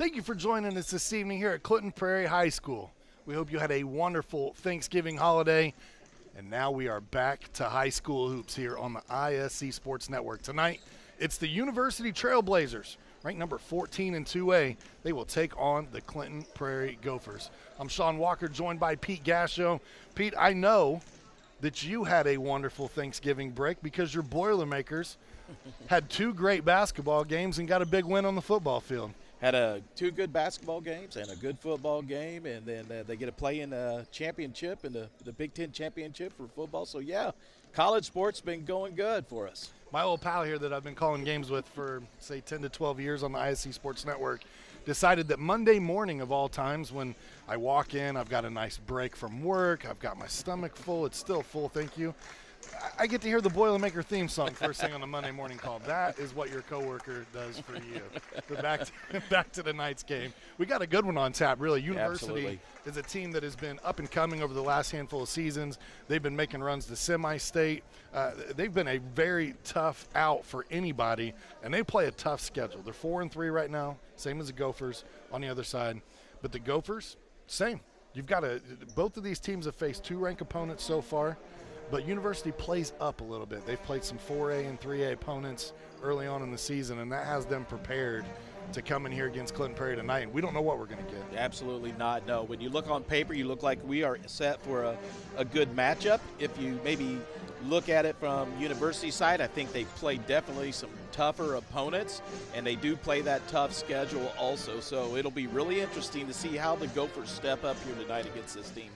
Thank you for joining us this evening here at Clinton Prairie High School. We hope you had a wonderful Thanksgiving holiday. And now we are back to high school hoops here on the ISC Sports Network. Tonight, it's the University Trailblazers, ranked number 14 in 2A. They will take on the Clinton Prairie Gophers. I'm Sean Walker, joined by Pete Gasho. Pete, I know that you had a wonderful Thanksgiving break because your Boilermakers had two great basketball games and got a big win on the football field. Had two good basketball games and a good football game, and then they get to play in the championship, in the Big Ten championship for football. So, yeah, college sports been going good for us. My old pal here that I've been calling games with for, say, 10 to 12 years on the ISC Sports Network decided that Monday morning of all times when I walk in, I've got a nice break from work, I've got my stomach full, it's still full, thank you. I get to hear the Boilermaker theme song first thing on a Monday morning call. That is what your coworker does for you. But back to tonight's game. We got a good one on tap, really. University is a team that has been up and coming over the last handful of seasons. They've been making runs to semi-state. They've been a very tough out for anybody, and they play a tough schedule. They're 4-3 right now, same as the Gophers on the other side. But the Gophers, same. Both of these teams have faced two ranked opponents so far. But University plays up a little bit. They've played some 4A and 3A opponents early on in the season, and that has them prepared to come in here against Clinton Prairie tonight. And we don't know what we're going to get. Absolutely not, no. When you look on paper, you look like we are set for a good matchup. If you maybe look at it from University side, I think they play definitely some tougher opponents, and they do play that tough schedule also. So it'll be really interesting to see how the Gophers step up here tonight against this team.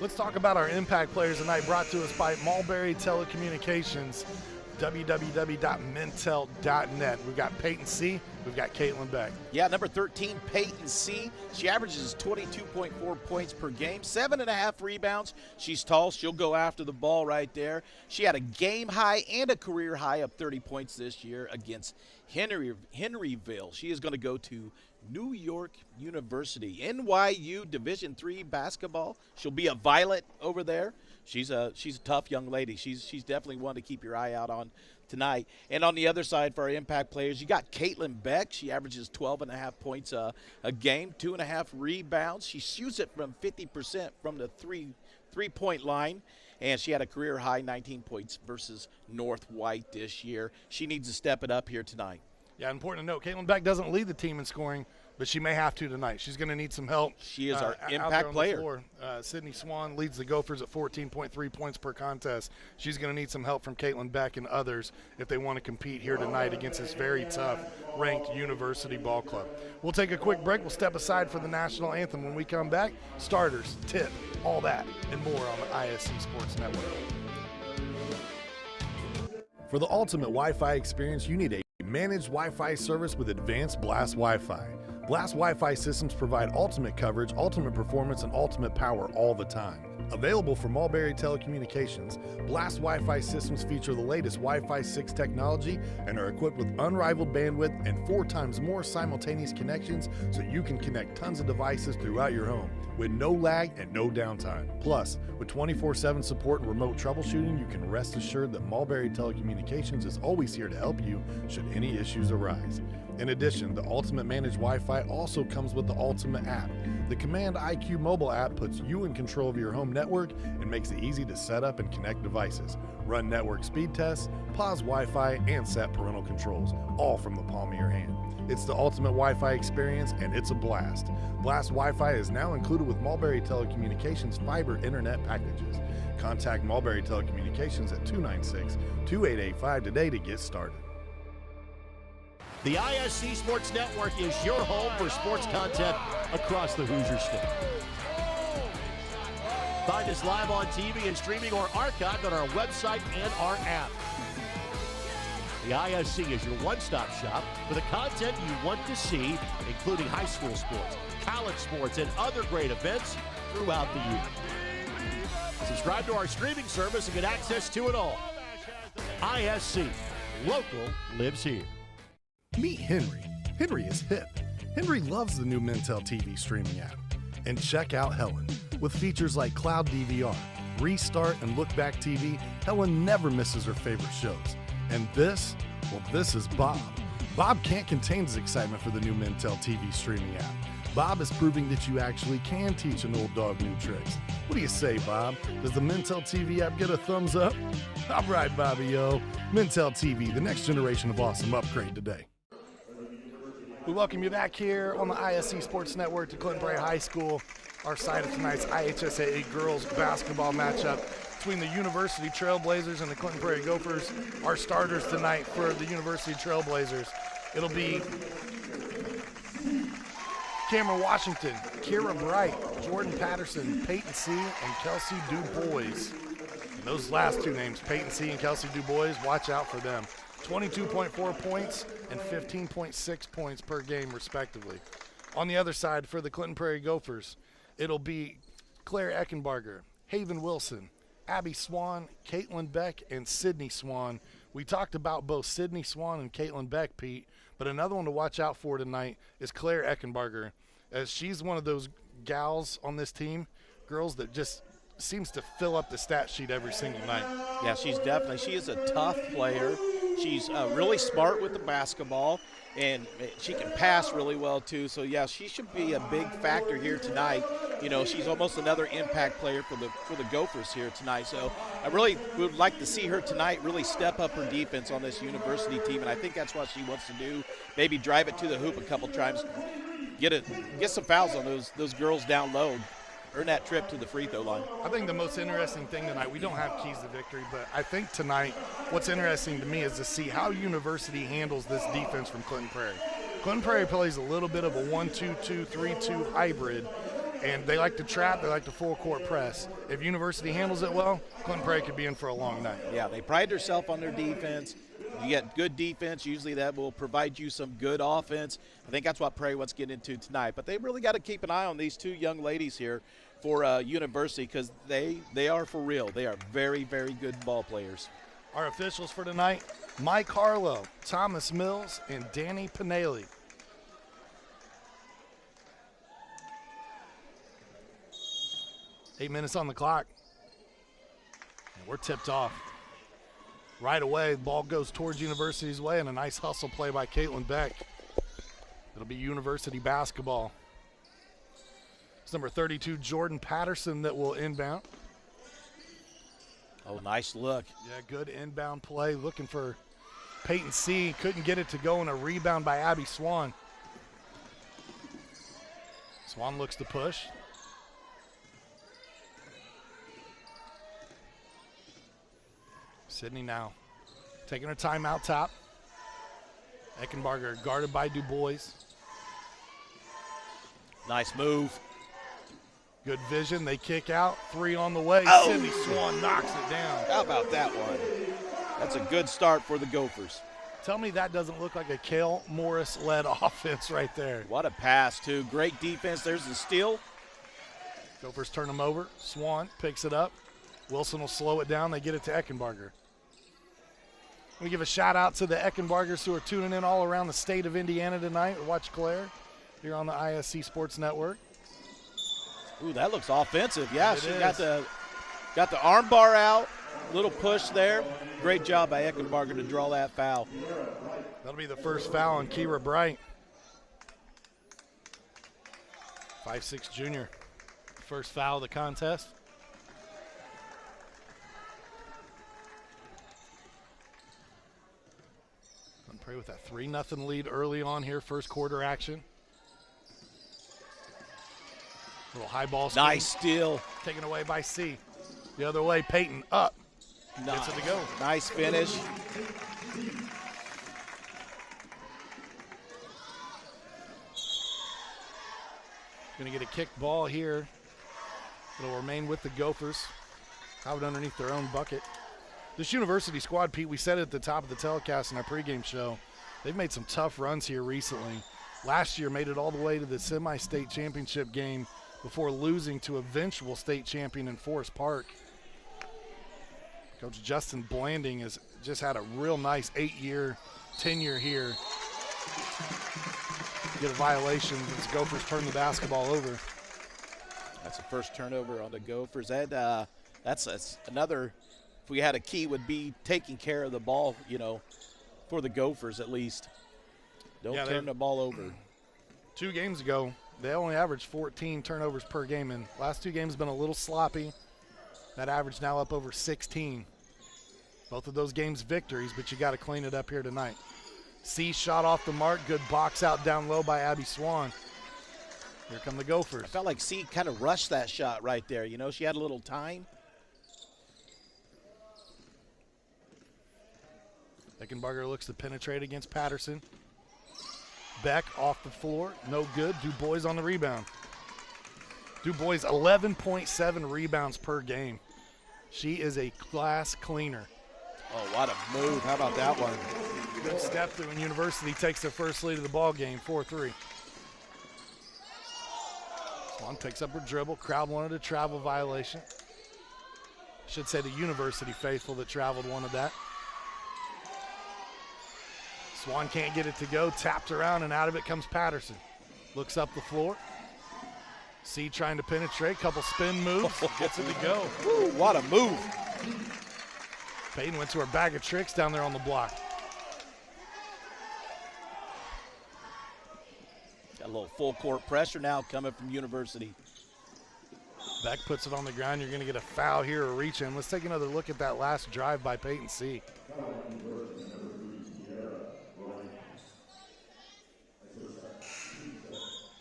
Let's talk about our impact players tonight, brought to us by Mulberry Telecommunications, www.mintel.net. We've got Peyton C. We've got Caitlin Beck. Yeah, number 13, Peyton C. She averages 22.4 points per game, 7.5 rebounds. She's tall. She'll go after the ball right there. She had a game high and a career high of 30 points this year against Henryville. She is going to go to New York University, NYU Division III basketball. She'll be a Violet over there. She's a tough young lady. She's definitely one to keep your eye out on tonight. And on the other side for our impact players, you got Caitlin Beck. She averages 12.5 points a game, 2.5 rebounds. She shoots it from 50% from the three-point line. And she had a career high 19 points versus North White this year. She needs to step it up here tonight. Yeah, important to note, Caitlin Beck doesn't lead the team in scoring, but she may have to tonight. She's going to need some help. She is our impact player. Sydney Swan leads the Gophers at 14.3 points per contest. She's going to need some help from Caitlin Beck and others if they want to compete here tonight against this very tough ranked University ball club. We'll take a quick break. We'll step aside for the national anthem. When we come back, starters, tip, all that, and more on the ISC Sports Network. For the ultimate Wi-Fi experience, you need a managed Wi-Fi service with advanced Blast Wi-Fi. Blast Wi-Fi systems provide ultimate coverage, ultimate performance, and ultimate power all the time. Available from Mulberry Telecommunications, Blast Wi-Fi systems feature the latest Wi-Fi 6 technology and are equipped with unrivaled bandwidth and 4 times more simultaneous connections so you can connect tons of devices throughout your home with no lag and no downtime. Plus, with 24/7 support and remote troubleshooting, you can rest assured that Mulberry Telecommunications is always here to help you should any issues arise. In addition, the Ultimate Managed Wi-Fi also comes with the Ultimate app. The Command IQ mobile app puts you in control of your home network and makes it easy to set up and connect devices, run network speed tests, pause Wi-Fi, and set parental controls, all from the palm of your hand. It's the ultimate Wi-Fi experience, and it's a blast. Blast Wi-Fi is now included with Mulberry Telecommunications fiber internet packages. Contact Mulberry Telecommunications at 296-2885 today to get started. The ISC Sports Network is your home for sports content across the Hoosier State. Find us live on TV and streaming or archived on our website and our app. The ISC is your one-stop shop for the content you want to see, including high school sports, college sports, and other great events throughout the year. Subscribe to our streaming service and get access to it all. ISC, local lives here. Meet Henry. Henry is hip. Henry loves the new Mintel TV streaming app. And check out Helen. With features like Cloud DVR, Restart, and Look Back TV, Helen never misses her favorite shows. And this is Bob. Bob can't contain his excitement for the new Mintel TV streaming app. Bob is proving that you actually can teach an old dog new tricks. What do you say, Bob? Does the Mintel TV app get a thumbs up? All right, Bobby, yo. Mintel TV, the next generation of awesome. Upgrade today. We welcome you back here on the ISC Sports Network to Clinton Prairie High School. Our side of tonight's IHSAA girls basketball matchup between the University Trailblazers and the Clinton Prairie Gophers. Our starters tonight for the University Trailblazers, it'll be Cameron Washington, Kira Bright, Jordan Patterson, Peyton C., and Kelsey DuBois. And those last two names, Peyton C. and Kelsey DuBois, watch out for them. 22.4 points and 15.6 points per game, respectively. On the other side, for the Clinton Prairie Gophers, it'll be Claire Eckenbarger, Haven Wilson, Abby Swan, Caitlin Beck, and Sydney Swan. We talked about both Sydney Swan and Caitlin Beck, Pete, but another one to watch out for tonight is Claire Eckenbarger, as she's one of those gals on this team, girls that just seems to fill up the stat sheet every single night. Yeah, she is a tough player. She's really smart with the basketball, and she can pass really well too. So yeah, she should be a big factor here tonight. You know, she's almost another impact player for the Gophers here tonight. So I really would like to see her tonight really step up her defense on this University team, and I think that's what she wants to do. Maybe drive it to the hoop a couple times, get some fouls on those girls down low. Earn that trip to the free throw line. I think the most interesting thing tonight, we don't have keys to victory, but I think tonight what's interesting to me is to see how University handles this defense from Clinton Prairie. Clinton Prairie plays a little bit of a 1-2-2, 3-2 hybrid, and they like to trap, they like to full court press. If University handles it well, Clinton Prairie could be in for a long night. Yeah, they pride themselves on their defense. You get good defense, usually that will provide you some good offense. I think that's what Prairie wants to get into tonight. But they really got to keep an eye on these two young ladies here for University, because they are for real. They are very, very good ball players. Our officials for tonight, Mike Harlow, Thomas Mills, and Danny Pinelli. Eight minutes on the clock. And we're tipped off. Right away, the ball goes towards University's way, and a nice hustle play by Caitlin Beck. It'll be University basketball. It's number 32, Jordan Patterson, that will inbound. Oh, nice look. Yeah, good inbound play. Looking for Peyton C. Couldn't get it to go, and a rebound by Abby Swan. Swan looks to push. Sydney now taking her time out top. Eckenbarger guarded by DuBois. Nice move. Good vision. They kick out. Three on the way. Oh. Sydney Swan knocks it down. How about that one? That's a good start for the Gophers. Tell me that doesn't look like a Cale Morris-led offense right there. What a pass, too. Great defense. There's the steal. Gophers turn them over. Swan picks it up. Wilson will slow it down. They get it to Eckenbarger. We give a shout out to the Eckenbargers who are tuning in all around the state of Indiana tonight. Watch Claire here on the ISC Sports Network. Ooh, that looks offensive. Yeah, It she is. got the arm bar out. Little push there. Great job by Eckenbarger to draw that foul. That'll be the first foul on Kira Bright. 5'6" junior. First foul of the contest. Pray with that 3-0 lead early on here, first quarter action. Little high ball screen. Nice steal. Taken away by C. The other way, Peyton up. Nice. Gets it to go. Nice finish. Going to get a kick ball here. It'll remain with the Gophers. Out underneath their own bucket. This University squad, Pete, we said it at the top of the telecast in our pregame show, they've made some tough runs here recently. Last year made it all the way to the semi-state championship game before losing to eventual state champion in Forest Park. Coach Justin Blanding has just had a real nice 8-year tenure here. Get a violation as Gophers turn the basketball over. That's the first turnover on the Gophers. That's another, if we had a key, would be taking care of the ball, you know, for the Gophers at least. Don't turn the ball over. 2 games ago, they only averaged 14 turnovers per game, and last 2 games have been a little sloppy. That average now up over 16. Both of those games victories, but you got to clean it up here tonight. C shot off the mark. Good box out down low by Abby Swan. Here come the Gophers. I felt like C kind of rushed that shot right there. You know, she had a little time. Eckenbarger looks to penetrate against Patterson. Beck off the floor, no good. DuBois on the rebound. DuBois 11.7 rebounds per game. She is a class cleaner. Oh, what a move. How about that one? Good step through, and University takes their first lead of the ball game, 4-3. Swan picks up her dribble. Crowd wanted a travel violation. Should say the University faithful that traveled wanted that. Swan can't get it to go, tapped around, and out of it comes Patterson. Looks up the floor. C trying to penetrate, couple spin moves, gets it to go. Woo, what a move. Payton went to her bag of tricks down there on the block. Got a little full court pressure now coming from University. Beck puts it on the ground. You're going to get a foul here or reach in. Let's take another look at that last drive by Peyton C.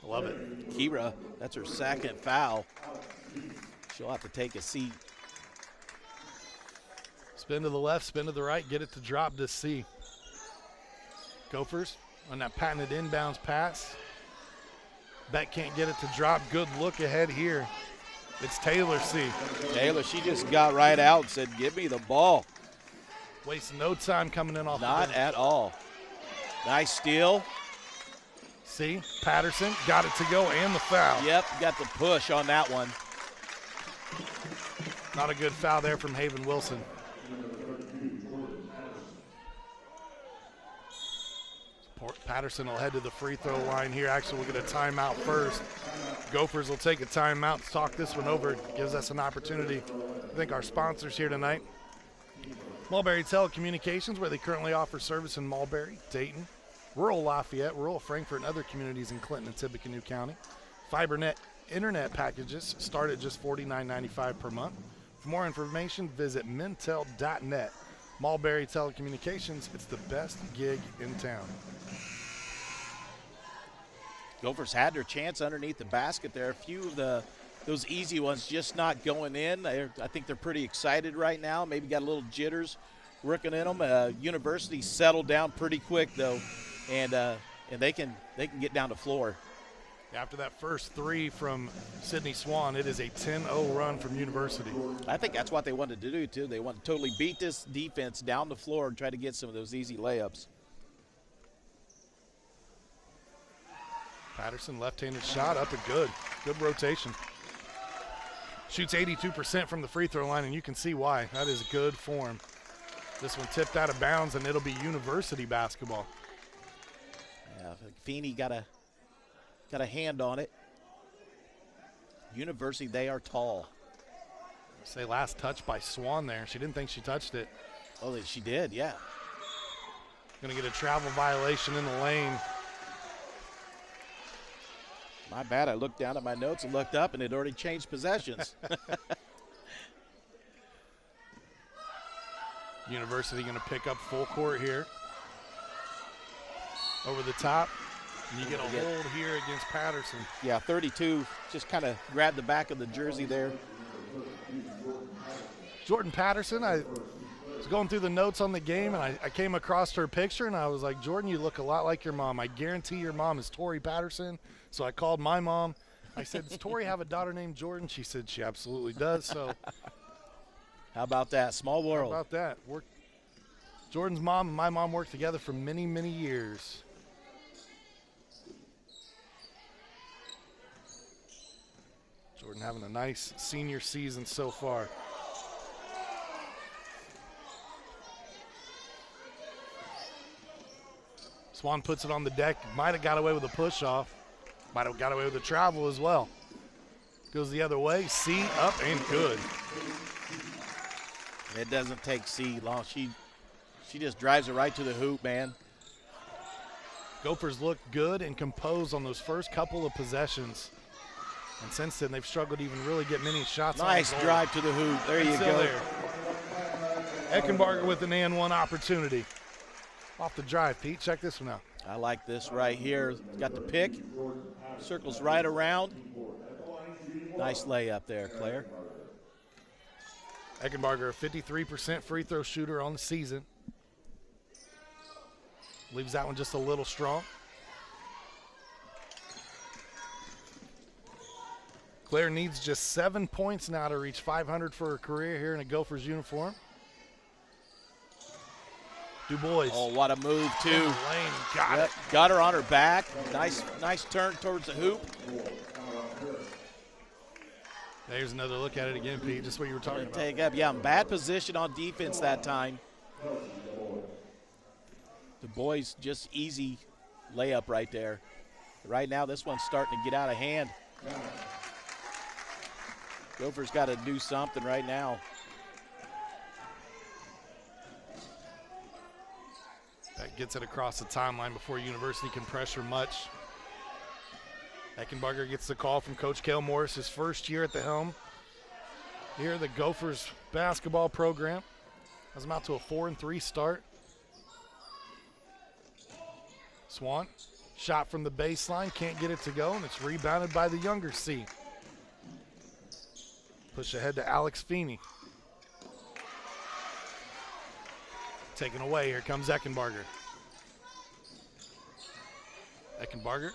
Love it. Kira, that's her second foul. She'll have to take a seat. Spin to the left, spin to the right, get it to drop to C. Gophers on that patented inbounds pass. Beck can't get it to drop. Good look ahead here. It's Taylor C. Taylor, she just got right out and said, give me the ball. Wasting no time coming in off the Not bench. at all. Nice steal. C. Patterson got it to go and the foul. Yep, got the push on that one. Not a good foul there from Haven Wilson. Patterson will head to the free throw line here. Actually, we'll get a timeout first. Gophers will take a timeout to talk this one over. It gives us an opportunity to thank our sponsors here tonight. Mulberry Telecommunications, where they currently offer service in Mulberry, Dayton, rural Lafayette, rural Frankfort, and other communities in Clinton and Tippecanoe County. FiberNet internet packages start at just $49.95 per month. For more information, visit mintel.net. Mulberry Telecommunications, it's the best gig in town. Gophers had their chance underneath the basket there. A few of those easy ones just not going in. I think they're pretty excited right now. Maybe got a little jitters working in them. University settled down pretty quick though, and they can get down the floor. After that first three from Sydney Swan, it is a 10-0 run from University. I think that's what they wanted to do too. They want to totally beat this defense down the floor and try to get some of those easy layups. Patterson, left-handed shot, up and good. Good rotation. Shoots 82% from the free throw line, and you can see why. That is good form. This one tipped out of bounds, and it'll be University basketball. Yeah, Feeney got a hand on it. University, they are tall. Say last touch by Swan there. She didn't think she touched it. Oh, she did, yeah. Gonna get a travel violation in the lane. My bad, I looked down at my notes and looked up and it already changed possessions. University gonna pick up full court here. Over the top. And you get a hold here against Patterson. Yeah, 32, just kind of grabbed the back of the jersey there. Jordan Patterson, I was going through the notes on the game, and I came across her picture, and I was like, Jordan, you look a lot like your mom. I guarantee your mom is Tori Patterson. So I called my mom. I said, does Tori have a daughter named Jordan? She said she absolutely does. So how about that? Small world. How about that? Jordan's mom and my mom worked together for many, many years. Jordan having a nice senior season so far. Swan puts it on the deck. Might have got away with a push-off. Might have got away with a travel as well. Goes the other way. C up and good. It doesn't take C long. She just drives it right to the hoop, man. Gophers looked good and composed on those first couple of possessions. And since then, they've struggled to even really get many shots on goal. Nice drive to the hoop. There you go. There. Eckenbarger with an and one opportunity. Off the drive, Pete. Check this one out. I like this right here. Got the pick. Circles right around. Nice layup there, Claire. Eckenbarger, a 53% free throw shooter on the season. Leaves that one just a little strong. Claire needs just 7 points now to reach 500 for her career here in a Gophers uniform. DuBois. Oh, what a move, too. Lane got it. Got her on her back. Nice turn towards the hoop. There's another look at it again, Pete, just what you were talking about. Take up. Yeah, bad position on defense that time. The boys just easy layup right there. Right now, this one's starting to get out of hand. Gophers got to do something right now. That gets it across the timeline before University can pressure much. Eckenbarger gets the call from Coach Cale Morris, his first year at the helm. Here, the Gophers basketball program has them out to a 4-3 start. Swan, shot from the baseline, can't get it to go, and it's rebounded by the younger C. Push ahead to Alex Feeney. Taken away, here comes Eckenbarger. Eckenbarger,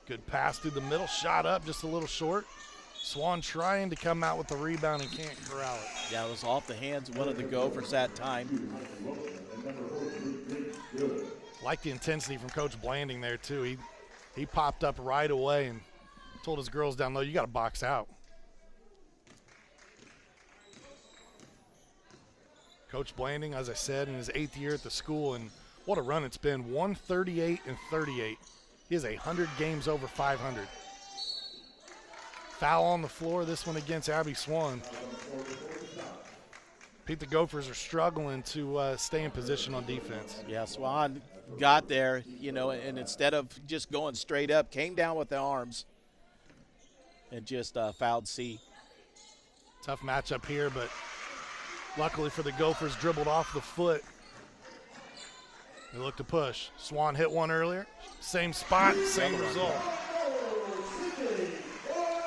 good pass through the middle, shot up just a little short. Swan trying to come out with the rebound and can't corral it. Yeah, it was off the hands of one of the Gophers that time. Like the intensity from Coach Blanding there too. He popped up right away and told his girls down low, you got to box out. Coach Blanding, as I said, in his 8th year at the school, and what a run it's been, 138-38. He has 100 games over 500. Foul on the floor, this one against Abby Swan. Pete, the Gophers are struggling to stay in position on defense. Yeah, Swan got there, and instead of just going straight up, came down with the arms and just fouled C. Tough matchup here, but luckily for the Gophers, dribbled off the foot. They look to push. Swan hit one earlier. Same spot, same result.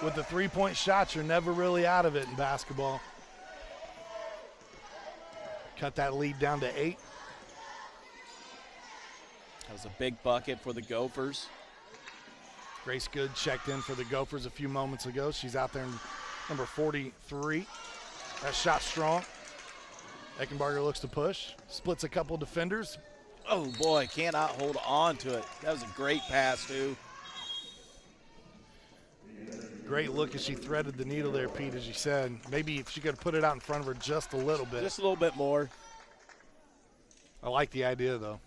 With the three-point shots, you're never really out of it in basketball. Cut that lead down to 8. That was a big bucket for the Gophers. Grace Good checked in for the Gophers a few moments ago. She's out there in number 43. That shot strong. Eckenbarger looks to push. Splits a couple defenders. Oh, boy, cannot hold on to it. That was a great pass, too. Great look as she threaded the needle there, Pete, as you said. Maybe if she could have put it out in front of her just a little bit. Just a little bit more. I like the idea, though.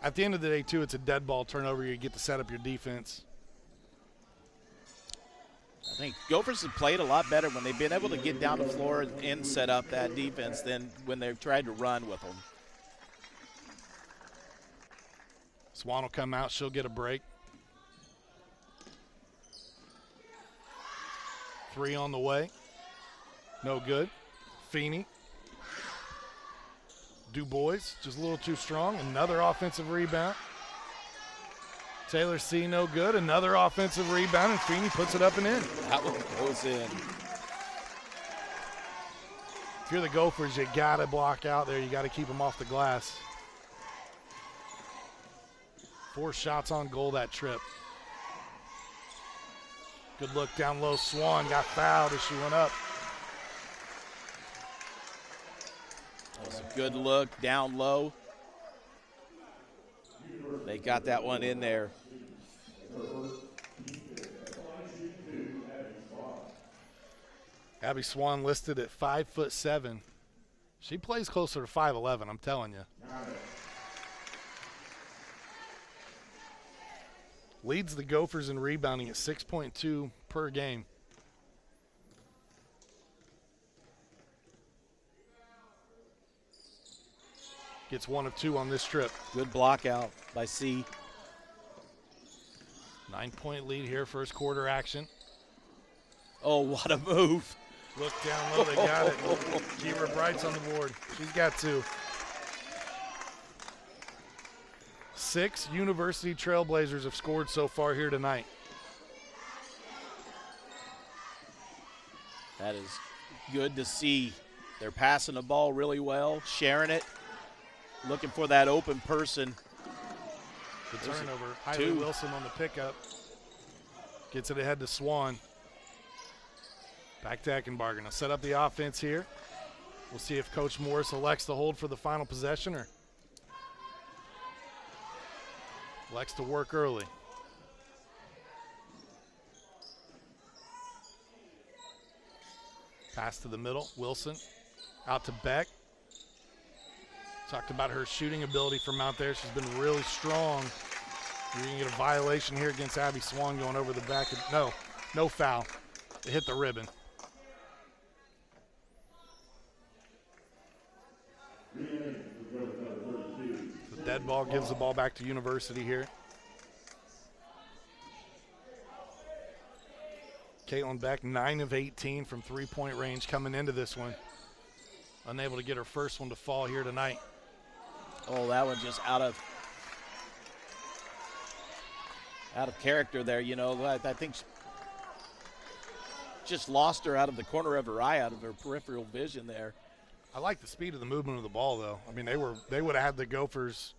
At the end of the day, too, it's a dead ball turnover. You get to set up your defense. I think Gophers have played a lot better when they've been able to get down the floor and set up that defense than when they've tried to run with them. Swan will come out. She'll get a break. 3 on the way. No good. Feeney. DuBois, just a little too strong. Another offensive rebound. Taylor C, no good. Another offensive rebound, and Feeney puts it up and in. That one goes in. If you're the Gophers, you got to block out there. You got to keep them off the glass. 4 shots on goal that trip. Good look down low. Swan got fouled as she went up. That was a good look down low. They got that one in there. Abby Swan listed at 5'7". She plays closer to 5'11", I'm telling you. Leads the Gophers in rebounding at 6.2 per game. Gets 1 of 2 on this trip. Good block out by C. 9-point lead here, first quarter action. Oh, what a move. Look down low, they got it. Kira Bright's on the board. She's got 2. 6 University Trailblazers have scored so far here tonight. That is good to see. They're passing the ball really well, sharing it, looking for that open person. The turnover. Hiley Wilson on the pickup. Gets it ahead to Swan. Back to Eckenbarger. Now set up the offense here. We'll see if Coach Morris elects to hold for the final possession or elects to work early. Pass to the middle. Wilson out to Beck. Talked about her shooting ability from out there. She's been really strong. You're going to get a violation here against Abby Swan going over the back. No foul. It hit the ribbon. The dead ball gives the ball back to University here. Caitlin Beck, 9 of 18 from three-point range coming into this one. Unable to get her first one to fall here tonight. Oh, that one just out of character there, you know. I think she just lost her out of the corner of her eye, out of her peripheral vision there. I like the speed of the movement of the ball, though. I mean, they would have had the Gophers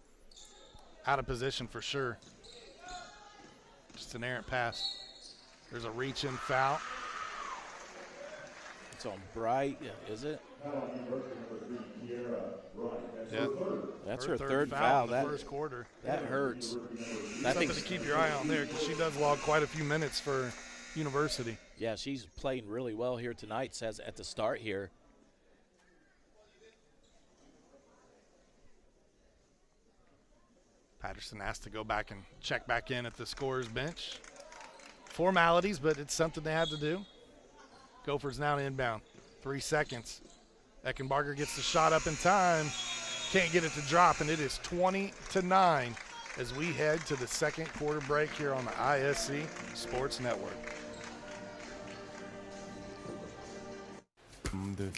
out of position for sure. Just an errant pass. There's a reach-in foul. It's on Bright, is it? Yeah. That's her third foul. In the first quarter. That hurts. Something to keep your eye on there because she does log quite a few minutes for University. Yeah, she's playing really well here tonight, says at the start here. Patterson asked to go back and check back in at the scorer's bench. Formalities, but it's something they had to do. Gophers now inbound. 3 seconds. Eckenbarger gets the shot up in time. Can't get it to drop, and it is 20-9 as we head to the second quarter break here on the ISC Sports Network.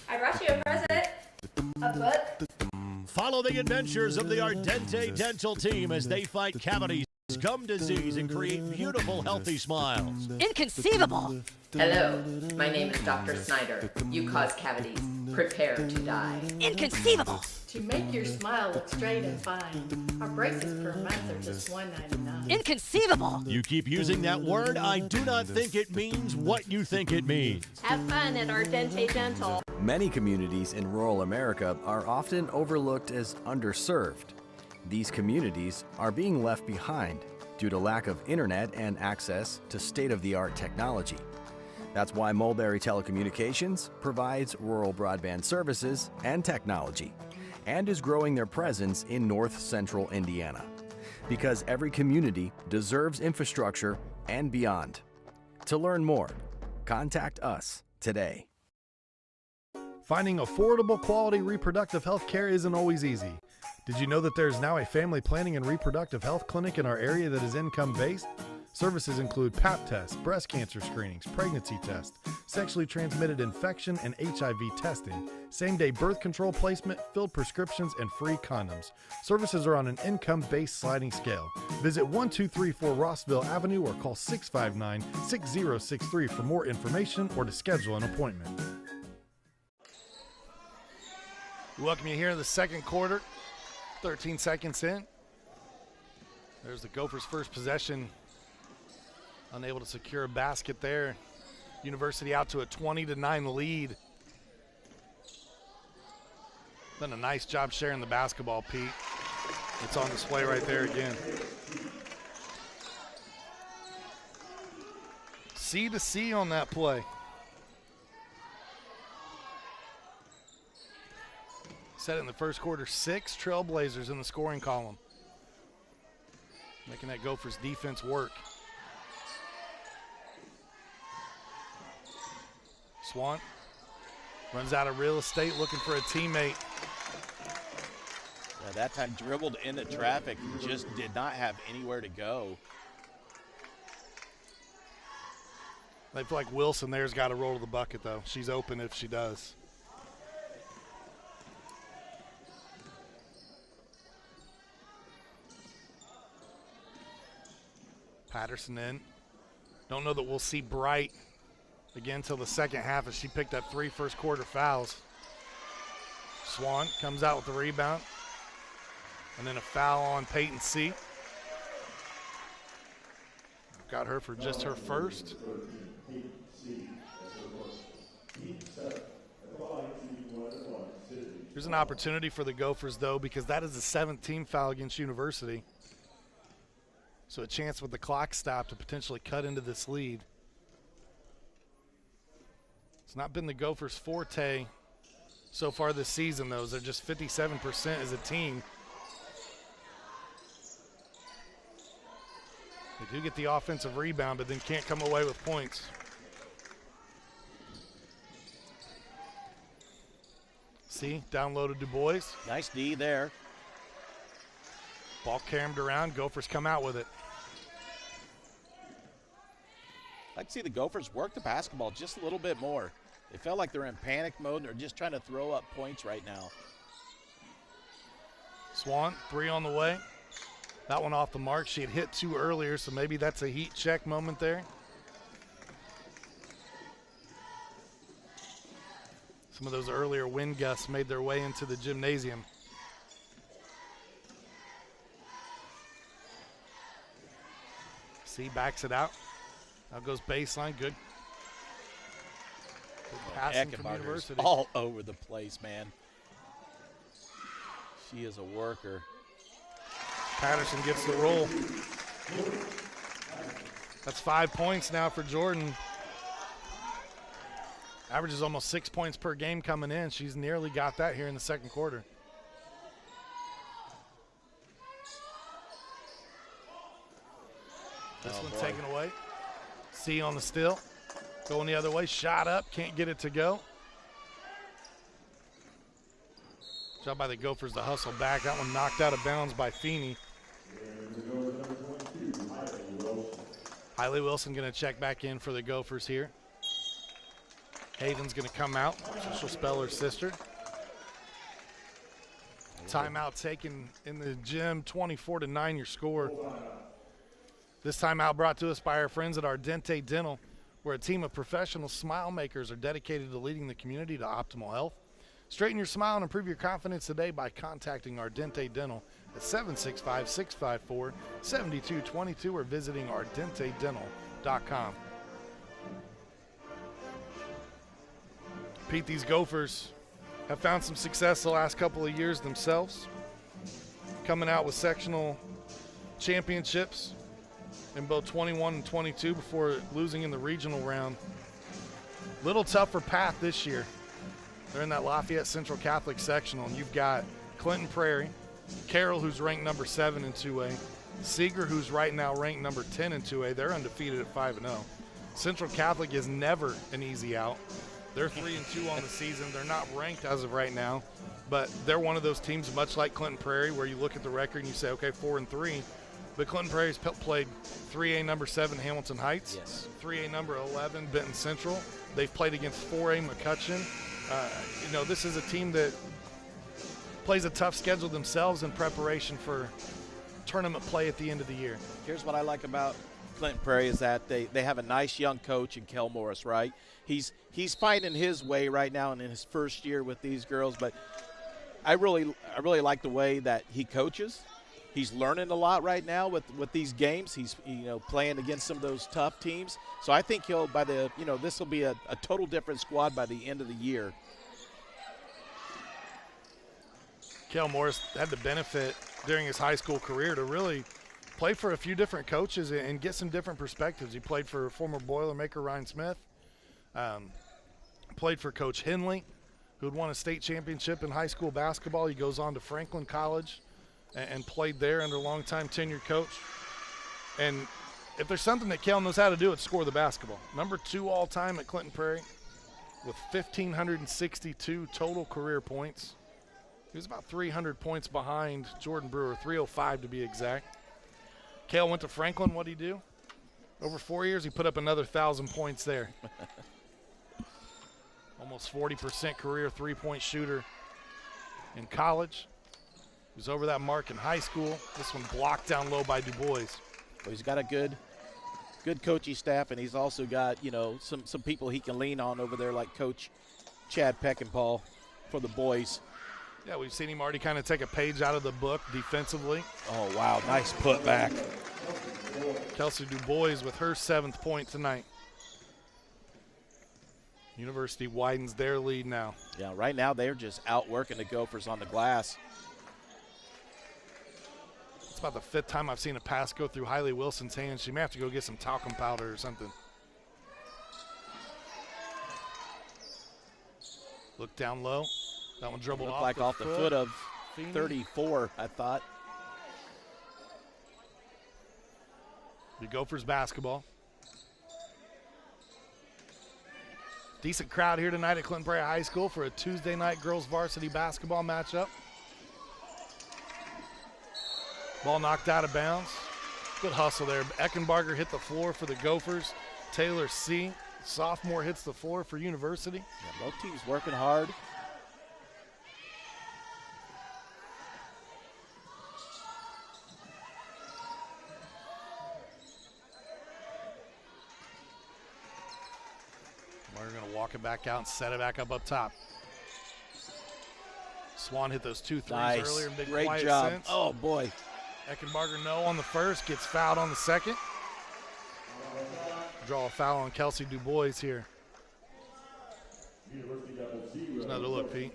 I brought you a present. A book. Follow the adventures of the Ardente Dental team as they fight cavities, gum disease, and create beautiful, healthy smiles. Inconceivable! Hello, my name is Dr. Snyder. You cause cavities. Prepare to die. Inconceivable! To make your smile look straight and fine, our braces per month are just $1.99. Inconceivable! You keep using that word, I do not think it means what you think it means. Have fun at Ardente Dental. Many communities in rural America are often overlooked as underserved. These communities are being left behind due to lack of internet and access to state-of-the-art technology. That's why Mulberry Telecommunications provides rural broadband services and technology and is growing their presence in north central Indiana. Because every community deserves infrastructure and beyond. To learn more, contact us today. Finding affordable, quality reproductive health care isn't always easy. Did you know that there's now a family planning and reproductive health clinic in our area that is income-based? Services include Pap tests, breast cancer screenings, pregnancy tests, sexually transmitted infection and HIV testing, same-day birth control placement, filled prescriptions, and free condoms. Services are on an income-based sliding scale. Visit 1234 Rossville Avenue or call 659-6063 for more information or to schedule an appointment. We welcome you here in the second quarter, 13 seconds in. There's the Gophers' first possession. Unable to secure a basket there. University out to a 20-9 lead. Done a nice job sharing the basketball, Pete. It's on display right there again. C to C on that play. Set it in the first quarter, 6 Trailblazers in the scoring column. Making that Gophers defense work. Swan runs out of real estate looking for a teammate. That time dribbled into traffic and just did not have anywhere to go. They feel like Wilson there's got to roll to the bucket, though. She's open if she does. Patterson in. Don't know that we'll see Bright again until the second half as she picked up 3 first quarter fouls. Swan comes out with the rebound. And then a foul on Peyton C. Got her for just her first. Here's an opportunity for the Gophers, though, because that is the 7th team foul against University. So a chance with the clock stopped to potentially cut into this lead. It's not been the Gophers' forte so far this season, though. They're just 57% as a team. They do get the offensive rebound, but then can't come away with points. See, downloaded Du Bois. Nice D there. Ball carried around. Gophers come out with it. I'd like to see the Gophers work the basketball just a little bit more. They felt like they're in panic mode and they're just trying to throw up points right now. Swan, 3 on the way. That one off the mark. She had hit 2 earlier, so maybe that's a heat check moment there. Some of those earlier wind gusts made their way into the gymnasium. C backs it out. Now goes baseline. Good. Good passing from University. All over the place, man. She is a worker. Patterson gets the roll. That's 5 points now for Jordan. Averages almost 6 points per game coming in. She's nearly got that here in the second quarter. This one's taken away. C on the steal. Going the other way. Shot up. Can't get it to go. Job by the Gophers to hustle back. That one knocked out of bounds by Feeney. Hailey Wilson going to check back in for the Gophers here. Haven's going to come out, so she'll spell her sister. Timeout taken in the gym, 24-9 your score. This timeout brought to us by our friends at Ardente Dental, where a team of professional smile makers are dedicated to leading the community to optimal health. Straighten your smile and improve your confidence today by contacting Ardente Dental at 765-654-7222 or visiting ardentedental.com. Pete, these Gophers have found some success the last couple of years themselves, coming out with sectional championships in both 21 and 22 before losing in the regional round. Little tougher path this year. They're in that Lafayette Central Catholic sectional, and you've got Clinton Prairie, Carroll, who's ranked number 7 in 2A, Seeger, who's right now ranked number 10 in 2A. They're undefeated at 5-0. Central Catholic is never an easy out. They're 3-2 on the season. They're not ranked as of right now, but they're one of those teams, much like Clinton Prairie, where you look at the record and you say, okay, 4-3. But Clinton Prairie's played 3A number 7 Hamilton Heights, yes, 3A number 11 Benton Central. They've played against 4A McCutcheon. This is a team that plays a tough schedule themselves in preparation for tournament play at the end of the year. Here's what I like about Clinton Prairie is that they have a nice young coach in Kel Morris, right? He's finding his way right now in his first year with these girls, but I really like the way that he coaches. He's learning a lot right now with these games. He's playing against some of those tough teams. So I think this will be a total different squad by the end of the year. Kel Morris had the benefit during his high school career to really play for a few different coaches and get some different perspectives. He played for former Boilermaker Ryan Smith, played for Coach Henley, who had won a state championship in high school basketball. He goes on to Franklin College and played there under longtime tenured coach. And if there's something that Kel knows how to do, it's score the basketball. Number 2 all-time at Clinton Prairie with 1,562 total career points. He was about 300 points behind Jordan Brewer, 305 to be exact. Cale went to Franklin. What'd he do? Over 4 years, he put up another 1,000 points there. Almost 40% career three-point shooter in college. He was over that mark in high school. This one blocked down low by Du Bois. Well, he's got a good coaching staff, and he's also got, you know, some people he can lean on over there, like Coach Chad Peckinpah for the boys. Yeah, we've seen him already kind of take a page out of the book defensively. Oh, wow, nice putback. Kelsey Du Bois with her 7th point tonight. University widens their lead now. Yeah, right now they're just outworking the Gophers on the glass. It's about the 5th time I've seen a pass go through Hailey Wilson's hands. She may have to go get some talcum powder or something. Look down low. That one dribbled Looked off like the off the foot of Feeney. 34, I thought. The Gophers basketball. Decent crowd here tonight at Clinton Prairie High School for a Tuesday night girls varsity basketball matchup. Ball knocked out of bounds. Good hustle there. Eckenbarger hit the floor for the Gophers. Taylor C., sophomore, hits the floor for University. Yeah, both teams working hard. We're going to walk it back out and set it back up top. Swan hit those 2 threes Nice. earlier and been Great quiet job. since. Oh, boy. Eckenbarger no on the first, gets fouled on the second. Draw a foul on Kelsey Du Bois here. There's another look, Pete.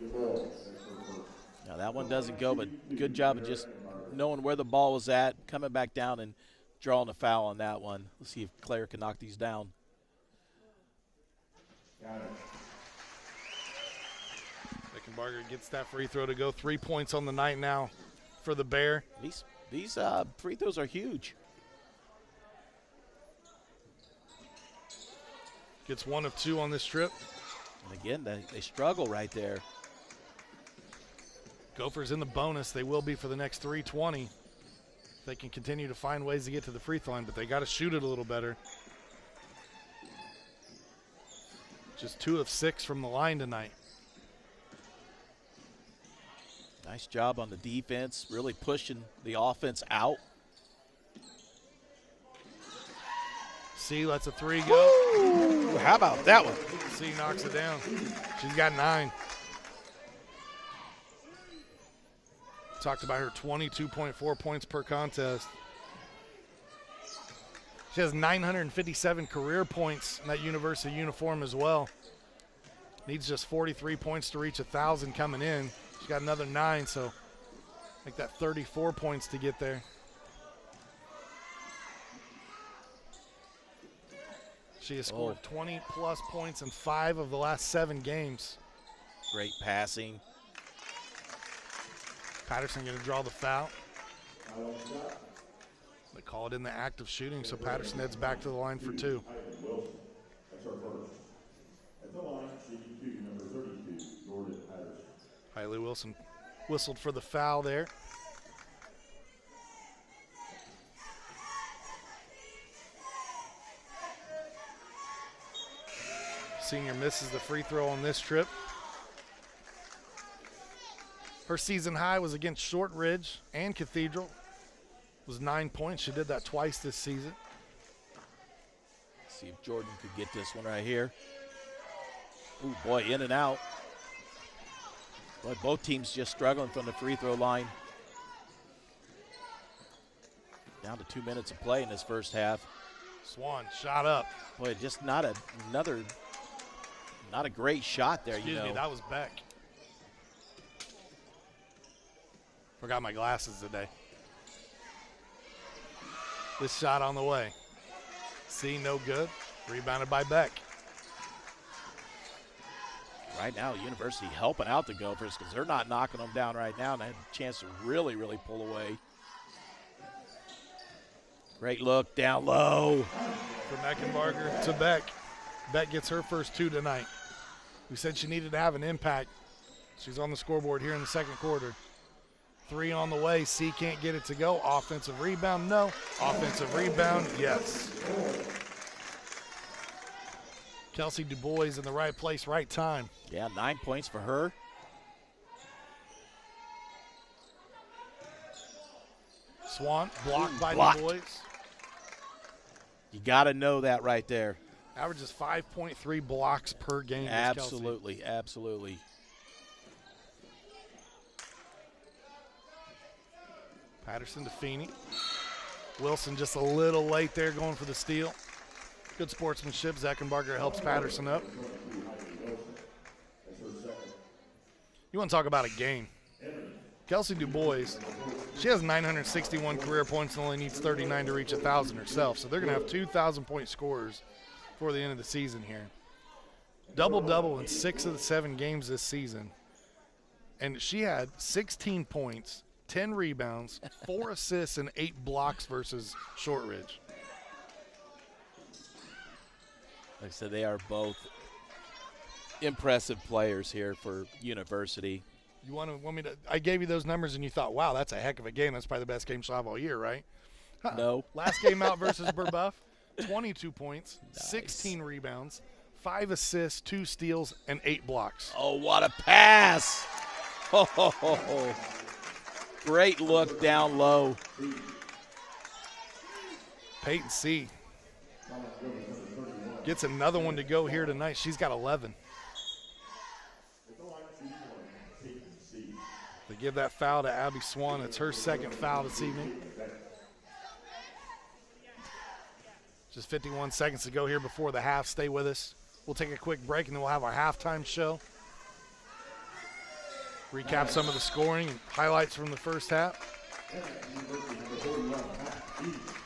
Now that one doesn't go, but good job of just knowing where the ball was at, coming back down and drawing a foul on that one. Let's see if Claire can knock these down. Eckenbarger gets that free throw to go. 3 points on the night now for the Bear. These free throws are huge. Gets 1 of 2 on this trip. And again, they struggle right there. Gophers in the bonus. They will be for the next 3:20. They can continue to find ways to get to the free throw line, but they got to shoot it a little better. Just 2 of 6 from the line tonight. Nice job on the defense, really pushing the offense out. C lets a 3 go. Ooh, how about that one? C knocks it down. She's got 9. Talked about her 22.4 points per contest. She has 957 career points in that University uniform as well. Needs just 43 points to reach 1,000 coming in. She's got another 9, so make that 34 points to get there. She has scored 20-plus points in 5 of the last 7 games. Great passing. Patterson going to draw the foul. They call it in the act of shooting, so Patterson heads back to the line for 2. Hailey Wilson whistled for the foul there. Senior misses the free throw on this trip. Her season high was against Short Ridge and Cathedral. It was 9 points. She did that twice this season. See if Jordan could get this one right here. Ooh, boy, in and out. Boy, both teams just struggling from the free throw line. Down to 2 minutes of play in this first half. Swan shot up. Boy, just not a great shot there. Excuse me, that was Beck. Forgot my glasses today. This shot on the way. C, no good. Rebounded by Beck. Right now, University helping out the Gophers because they're not knocking them down right now, and they had a chance to really, really pull away. Great look down low. From Eckenbarger to Beck. Beck gets her first 2 tonight. We said she needed to have an impact. She's on the scoreboard here in the second quarter. 3 on the way. C can't get it to go. Offensive rebound, no. Offensive rebound, yes. Kelsey DuBois in the right place, right time. Yeah, 9 points for her. Swan blocked by Blocked. DuBois. You got to know that right there. Averages 5.3 blocks per game. Absolutely, absolutely. Patterson to Feeney. Wilson just a little late there going for the steal. Good sportsmanship. Zeckenbarger helps Patterson up. You want to talk about a game. Kelsey DuBois, she has 961 career points and only needs 39 to reach 1,000 herself. So they're going to have 2,000-point scorers before the end of the season here. Double-double in 6 of the 7 games this season. And she had 16 points, 10 rebounds, 4 assists, and 8 blocks versus Shortridge. Like I said, they are both impressive players here for University. You want me to? I gave you those numbers, and you thought, wow, that's a heck of a game. That's probably the best game she'll have all year, right? No. Last game out versus Burbuff, 22 points, Nice. 16 rebounds, 5 assists, 2 steals, and 8 blocks. Oh, what a pass. Oh, great look down low. Peyton C. gets another one to go here tonight. She's got 11. They give that foul to Abby Swan. It's her second foul this evening. Just 51 seconds to go here before the half. Stay with us. We'll take a quick break, and then we'll have our halftime show. Recap some of the scoring and highlights from the first half.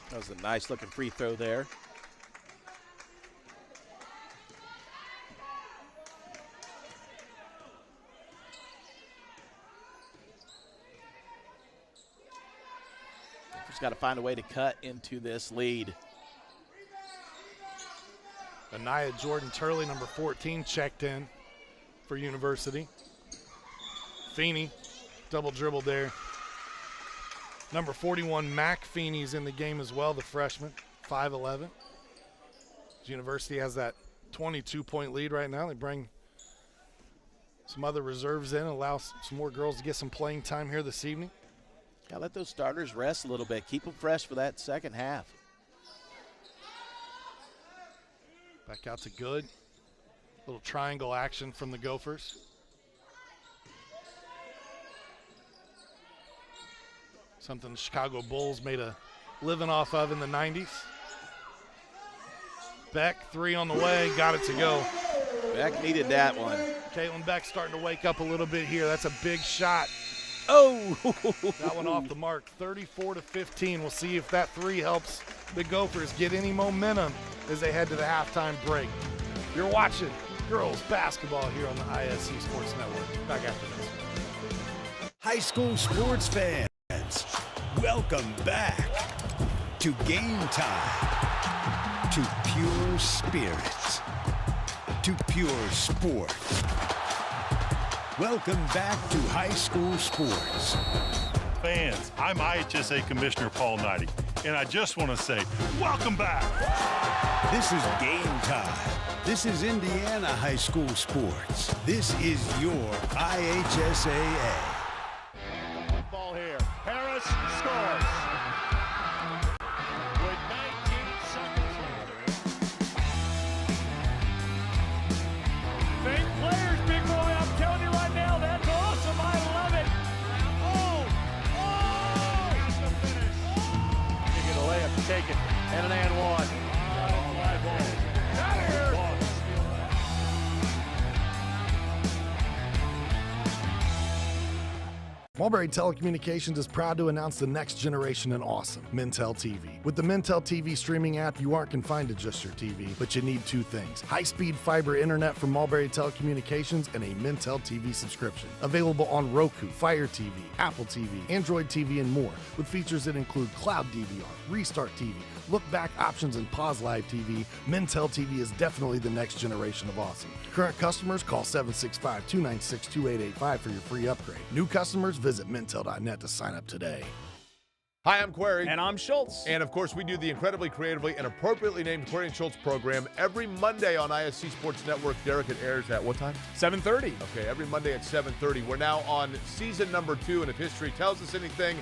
That was a nice-looking free throw there. Just got to find a way to cut into this lead. Anaya Jordan Turley, number 14, checked in for University. Feeney, double dribbled there. Number 41, Mac Feeney's in the game as well, the freshman, 5'11". University has that 22-point lead right now. They bring some other reserves in, allow some more girls to get some playing time here this evening. Got to let those starters rest a little bit. Keep them fresh for that second half. Back out to Good. Little triangle action from the Gophers. Something the Chicago Bulls made a living off of in the 90s. Beck, 3 on the way, got it to go. Beck needed that one. Caitlin Beck starting to wake up a little bit here. That's a big shot. Oh! That one off the mark, 34-15. We'll see if that 3 helps the Gophers get any momentum as they head to the halftime break. You're watching girls basketball here on the ISC Sports Network. Back after this. High school sports fans, welcome back to Game Time, to pure spirit, to pure sport. Welcome back to high school sports. Fans, I'm IHSAA Commissioner Paul Knighty, and I just want to say, welcome back. This is Game Time. This is Indiana high school sports. This is your IHSAA. Ball here. Harris scores. With 19 seconds. Fake players, big boy. I'm telling you right now, that's awesome. I love it. That's the finish. You get a layup, take it, and an and one. Out of here. Mulberry Telecommunications is proud to announce the next generation in awesome, Mintel TV. With the Mintel TV streaming app, you aren't confined to just your TV, but you need 2 things: high-speed fiber internet from Mulberry Telecommunications and a Mintel TV subscription. Available on Roku, Fire TV, Apple TV, Android TV, and more, with features that include Cloud DVR, Restart TV, Look back options and pause live TV. Mintel TV is definitely the next generation of awesome. Current customers call 765-296-2885 for your free upgrade. New customers visit Mintel.net to sign up today. Hi, I'm Query. And I'm Schultz. And of course, we do the incredibly creatively and appropriately named Query and Schultz program every Monday on ISC Sports Network. Derek, it airs at what time? 7:30. Okay, every Monday at 7:30. We're now on season number 2, and if history tells us anything,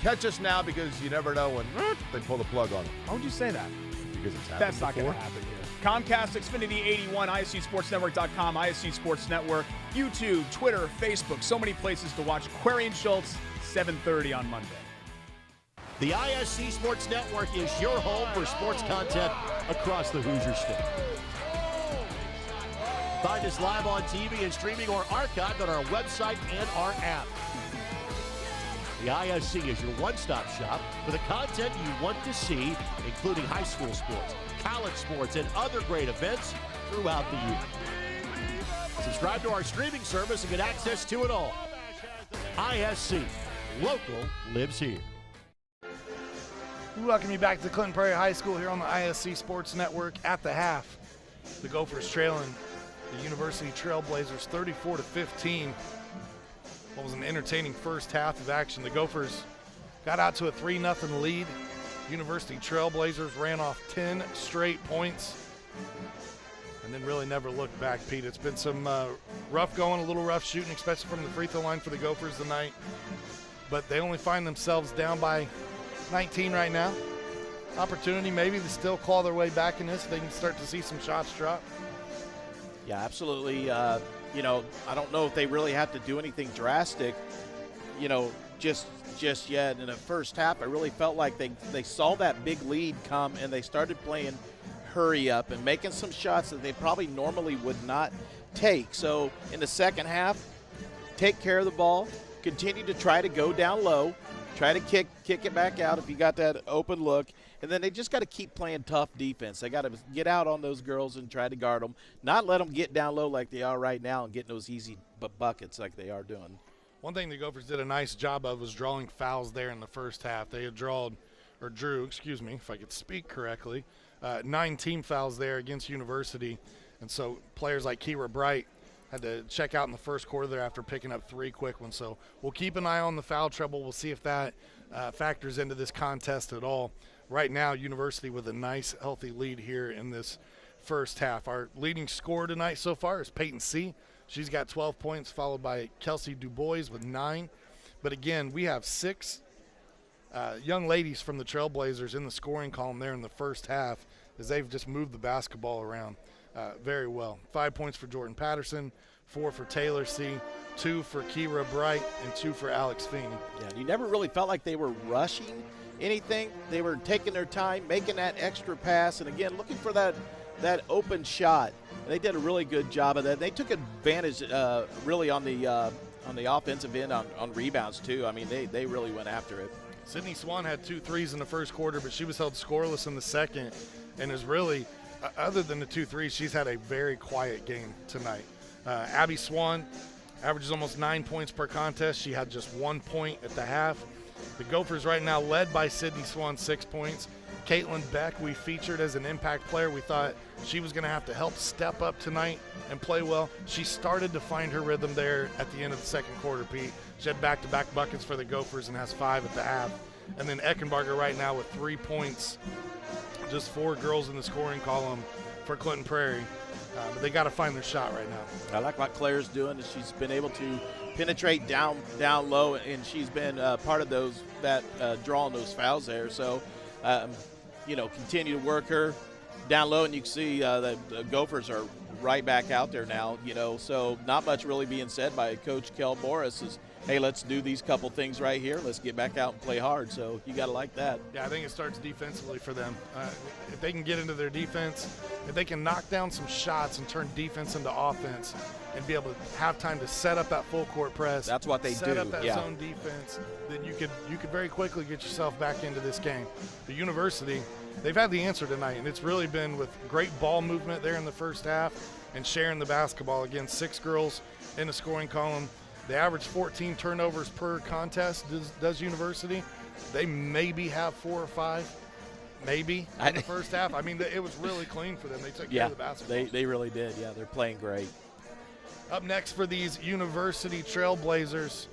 catch us now because you never know when they pull the plug on it. Why would you say that? Because it's happened That's not before. going to happen here. Comcast, Xfinity 81, ISCSportsNetwork.com, ISC Sports Network, YouTube, Twitter, Facebook, so many places to watch Query and Schultz, 7:30 on Monday. The ISC Sports Network is your home for sports content across the Hoosier State. Find us live on TV and streaming or archived on our website and our app. The ISC is your one-stop shop for the content you want to see, including high school sports, college sports, and other great events throughout the year. Subscribe to our streaming service and get access to it all. ISC, local lives here. We welcome you back to Clinton Prairie High School here on the ISC Sports Network. At the half, the Gophers trailing the University Trailblazers 34-15. What was an entertaining first half of action. The Gophers got out to a 3-0 lead. University Trailblazers ran off 10 straight points and then really never looked back, Pete. It's been some rough going, a little rough shooting, especially from the free throw line for the Gophers tonight. But they only find themselves down by 19 right now. Opportunity maybe to still claw their way back in this. They can start to see some shots drop. Yeah, absolutely. You know, I don't know if they really have to do anything drastic, you know, just yet. In the first half, I really felt like they saw that big lead come and they started playing hurry up and making some shots that they probably normally would not take. So in the second half, take care of the ball, continue to try to go down low, try to kick it back out if you got that open look. And then they just got to keep playing tough defense. They got to get out on those girls and try to guard them, not let them get down low like they are right now and getting those easy buckets like they are doing. One thing the Gophers did a nice job of was drawing fouls there in the first half. They had drew, if I could speak correctly, 9 team fouls there against University. And so players like Kira Bright had to check out in the first quarter there after picking up 3 quick ones. So we'll keep an eye on the foul trouble. We'll see if that factors into this contest at all. Right now, University with a nice, healthy lead here in this first half. Our leading scorer tonight so far is Peyton C. She's got 12 points, followed by Kelsey Dubois with 9. But again, we have 6 young ladies from the Trailblazers in the scoring column there in the first half as they've just moved the basketball around very well. 5 points for Jordan Patterson, 4 for Taylor C., 2 for Kira Bright, and 2 for Alex Feeney. Yeah, you never really felt like they were rushing anything. They were taking their time, making that extra pass, and again, looking for that open shot. And they did a really good job of that. They took advantage really on the offensive end on rebounds too. I mean, they really went after it. Sydney Swan had 2 threes in the first quarter, but she was held scoreless in the second and is really, other than the 2 threes, she's had a very quiet game tonight. Abby Swan averages almost 9 points per contest. She had just 1 point at the half. The Gophers right now led by Sydney Swan, 6 points. Caitlin Beck, we featured as an impact player. We thought she was going to have to help step up tonight and play well. She started to find her rhythm there at the end of the second quarter, Pete. She had back-to-back buckets for the Gophers and has 5 at the half. And then Eckenbarger right now with 3 points. Just 4 girls in the scoring column for Clinton Prairie. But they got to find their shot right now. I like what Claire's doing. She's been able to penetrate down low, and she's been part of that drawing those fouls there. So, you know, continue to work her down low, and you can see the Gophers are right back out there now. You know, so not much really being said by Coach Kel Morris is, hey, let's do these couple things right here. Let's get back out and play hard. So you got to like that. Yeah, I think it starts defensively for them. If they can get into their defense, if they can knock down some shots and turn defense into offense and be able to have time to set up that full court press. That's what they set do. up that zone defense, then you could very quickly get yourself back into this game. The University, they've had the answer tonight, and it's really been with great ball movement there in the first half and sharing the basketball. Again, 6 girls in the scoring column. They average 14 turnovers per contest, does University. They maybe have 4 or 5 maybe in the first half. I mean, it was really clean for them. They took care of the basketball. They really did. Yeah, they're playing great. Up next for these University Trailblazers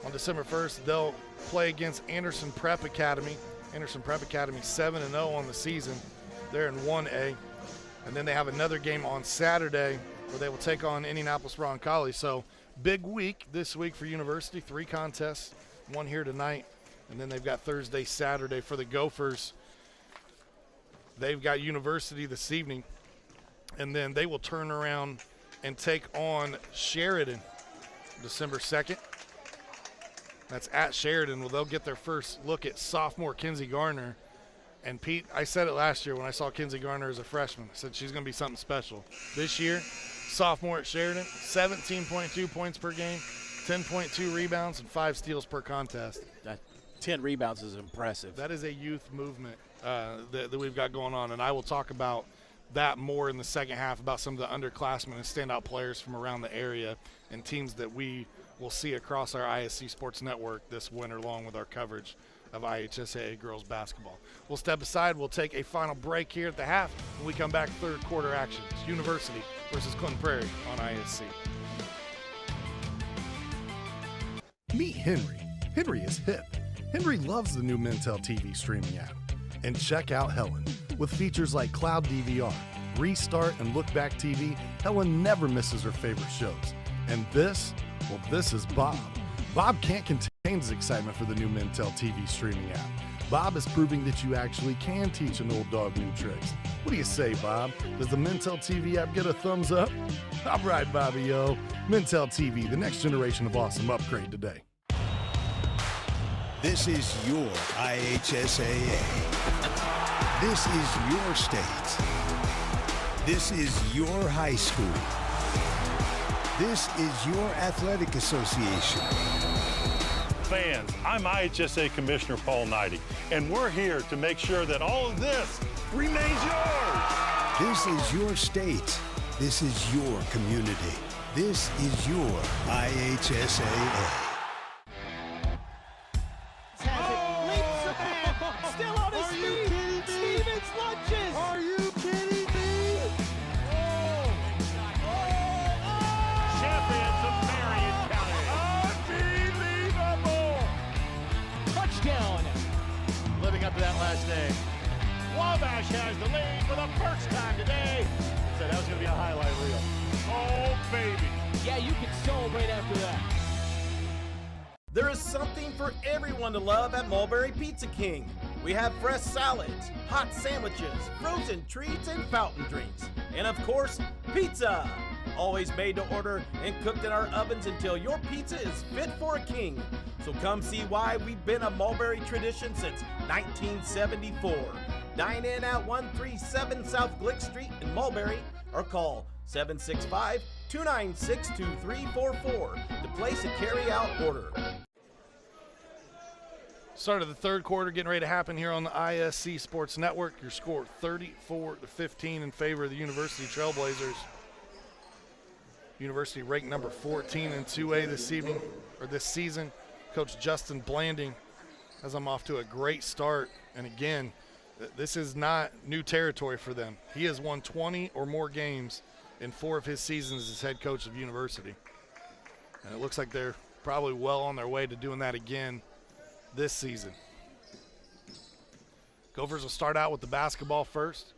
on December 1st, they'll play against Anderson Prep Academy. Anderson Prep Academy 7-0 on the season. They're in 1A. And then they have another game on Saturday where they will take on Indianapolis Roncalli. So big week this week for University. 3 contests, 1 here tonight. And then they've got Thursday, Saturday for the Gophers. They've got University this evening. And then they will turn around and take on Sheridan December 2nd. That's at Sheridan. Well, they'll get their first look at sophomore Kinsey Garner. And Pete, I said it last year when I saw Kinsey Garner as a freshman. I said she's going to be something special. This year, sophomore at Sheridan, 17.2 points per game, 10.2 rebounds, and 5 steals per contest. 10 rebounds is impressive. That is a youth movement that we've got going on, and I will talk about that more in the second half, about some of the underclassmen and standout players from around the area and teams that we will see across our ISC Sports Network this winter, along with our coverage of IHSAA girls basketball. We'll step aside. We'll take a final break here at the half. When we come back, third quarter action. It's University versus Clinton Prairie on ISC. Meet Henry. Henry is hip. Henry loves the new Mintel TV streaming app. And check out Helen. With features like Cloud DVR, Restart, and Look Back TV, Helen never misses her favorite shows. And this? Well, this is Bob. Bob can't contain his excitement for the new Mintel TV streaming app. Bob is proving that you actually can teach an old dog new tricks. What do you say, Bob? Does the Mintel TV app get a thumbs up? All right, Bobby, yo. Mintel TV, the next generation of awesome. Upgrade today. This is your IHSAA. This is your state. This is your high school. This is your athletic association. Fans, I'm IHSA Commissioner Paul Knighty, and we're here to make sure that all of this remains yours. This is your state. This is your community. This is your IHSAA. Wabash has the lead for the first time today. So that was going to be a highlight reel. Oh, baby. Yeah, you can celebrate after that. There is something for everyone to love at Mulberry Pizza King. We have fresh salads, hot sandwiches, frozen treats, and fountain drinks. And of course, pizza. Always made to order and cooked in our ovens until your pizza is fit for a king. So come see why we've been a Mulberry tradition since 1974. Dine in at 137 South Glick Street in Mulberry or call 765-296-2344 to place a carry-out order. Start of the third quarter getting ready to happen here on the ISC Sports Network. Your score 34-15 in favor of the University Trailblazers. University ranked number 14 in 2A this season. Coach Justin Blanding has them off to a great start. And again, this is not new territory for them. He has won 20 or more games in 4 of his seasons as head coach of University. And it looks like they're probably well on their way to doing that again this season. Gophers will start out with the basketball first.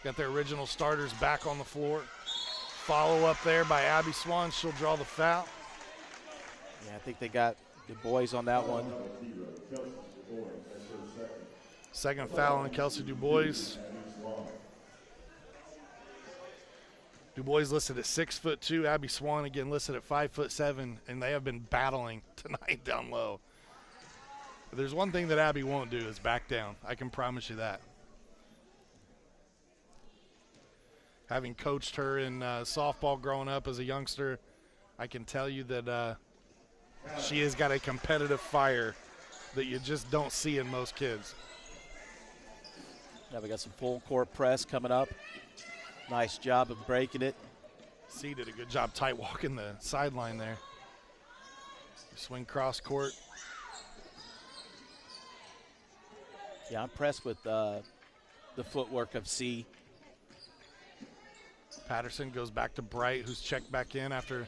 Got their original starters back on the floor. Follow up there by Abby Swan. She'll draw the foul. Yeah, I think they got the boys on that one. Second foul on Kelsey Dubois. Dubois listed at 6'2". Abby Swan again listed at 5'7", and they have been battling tonight down low. But there's one thing that Abby won't do is back down. I can promise you that. Having coached her in softball growing up as a youngster, I can tell you that she has got a competitive fire that you just don't see in most kids. Now we got some full court press coming up. Nice job of breaking it. C did a good job tight walking the sideline there. Swing cross court. Yeah, I'm impressed with the footwork of C. Patterson goes back to Bright, who's checked back in after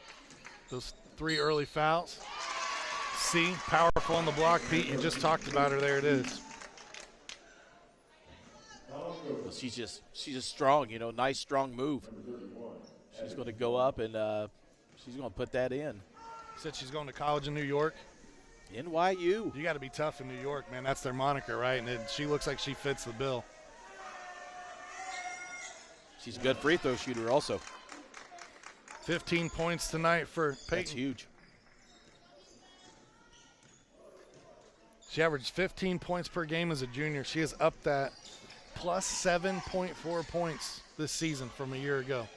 those 3 early fouls. C, powerful on the block. Pete, you just talked about her. There it is. Well, she's just strong, you know, nice strong move. She's going to go up and she's going to put that in. Said she's going to college in New York. NYU. You got to be tough in New York, man. That's their moniker, right? And she looks like she fits the bill. She's a good free throw shooter also. 15 points tonight for Peyton. That's huge. She averaged 15 points per game as a junior. She has upped that plus 7.4 points this season from a year ago.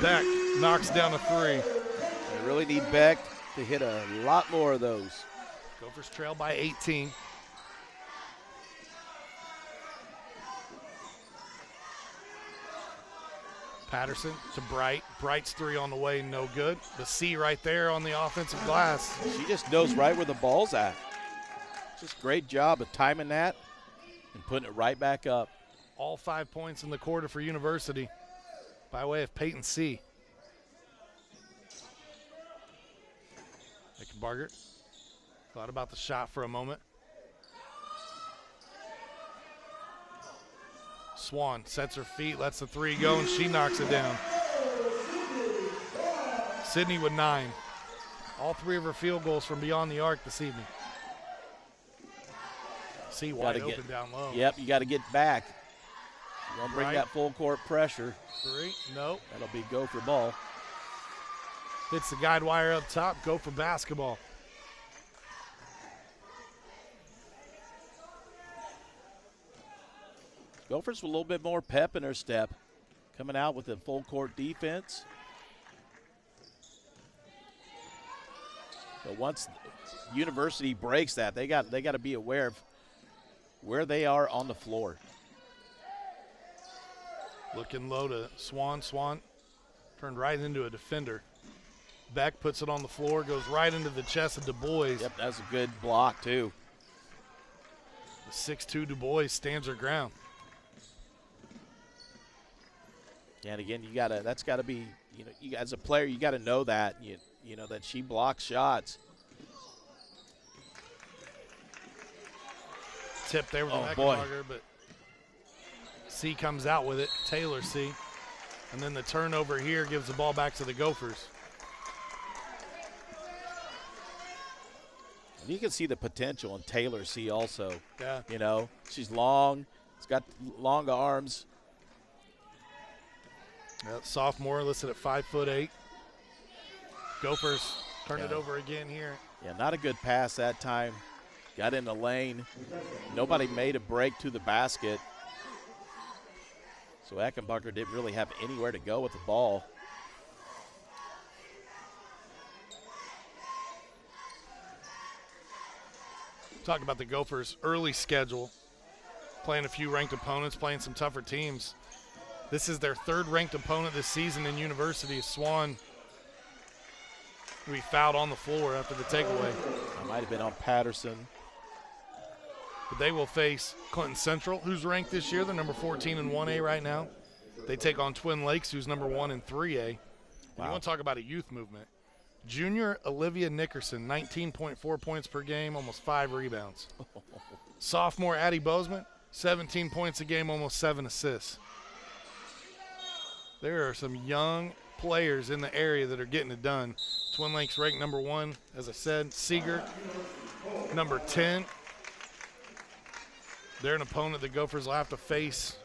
Beck knocks down a 3. They really need Beck to hit a lot more of those. Gophers trail by 18. Patterson to Bright. Bright's 3 on the way, no good. The C right there on the offensive glass. She just knows right where the ball's at. Just great job of timing that and putting it right back up. All 5 points in the quarter for University by way of Peyton C. Bargert thought about the shot for a moment. Swan sets her feet, lets the 3 go, and she knocks it down. Sydney with 9. All 3 of her field goals from beyond the arc this evening. See wide open down low. Yep, you got to get back. You want to bring Right. that full court pressure. 3, nope. That'll be Gopher ball. Hits the guide wire up top, go for basketball. Gophers with a little bit more pep in their step. Coming out with a full court defense. But once University breaks that, they got to be aware of where they are on the floor. Looking low to Swan. Swan turned right into a defender. Beck puts it on the floor, goes right into the chest of Du Bois. Yep, that's a good block too. The 6'2" Du Bois stands her ground. And again, that's gotta be, you as a player, you gotta know that, you know that she blocks shots. Tip there with the Meckenbarger, but C comes out with it. Taylor C. And then the turnover here gives the ball back to the Gophers. And you can see the potential in Taylor C also. Yeah. You know, she's long, she's got long arms. Sophomore listed at 5'8". Gophers turn it over again here. Yeah, not a good pass that time. Got in the lane. Nobody made a break to the basket. So Eckenbacher didn't really have anywhere to go with the ball. Talk about the Gophers' early schedule. Playing a few ranked opponents, playing some tougher teams. This is their 3rd ranked opponent this season in University. Swan, who he fouled on the floor after the takeaway. That might have been on Patterson. But they will face Clinton Central, who's ranked this year. They're number 14 in 1A right now. They take on Twin Lakes, who's number 1 in 3A. And you want to talk about a youth movement. Junior Olivia Nickerson, 19.4 points per game, almost 5 rebounds. Sophomore Addie Bozeman, 17 points a game, almost 7 assists. There are some young players in the area that are getting it done. Twin Lakes ranked number 1, as I said. Seeger, number 10. They're an opponent the Gophers will have to face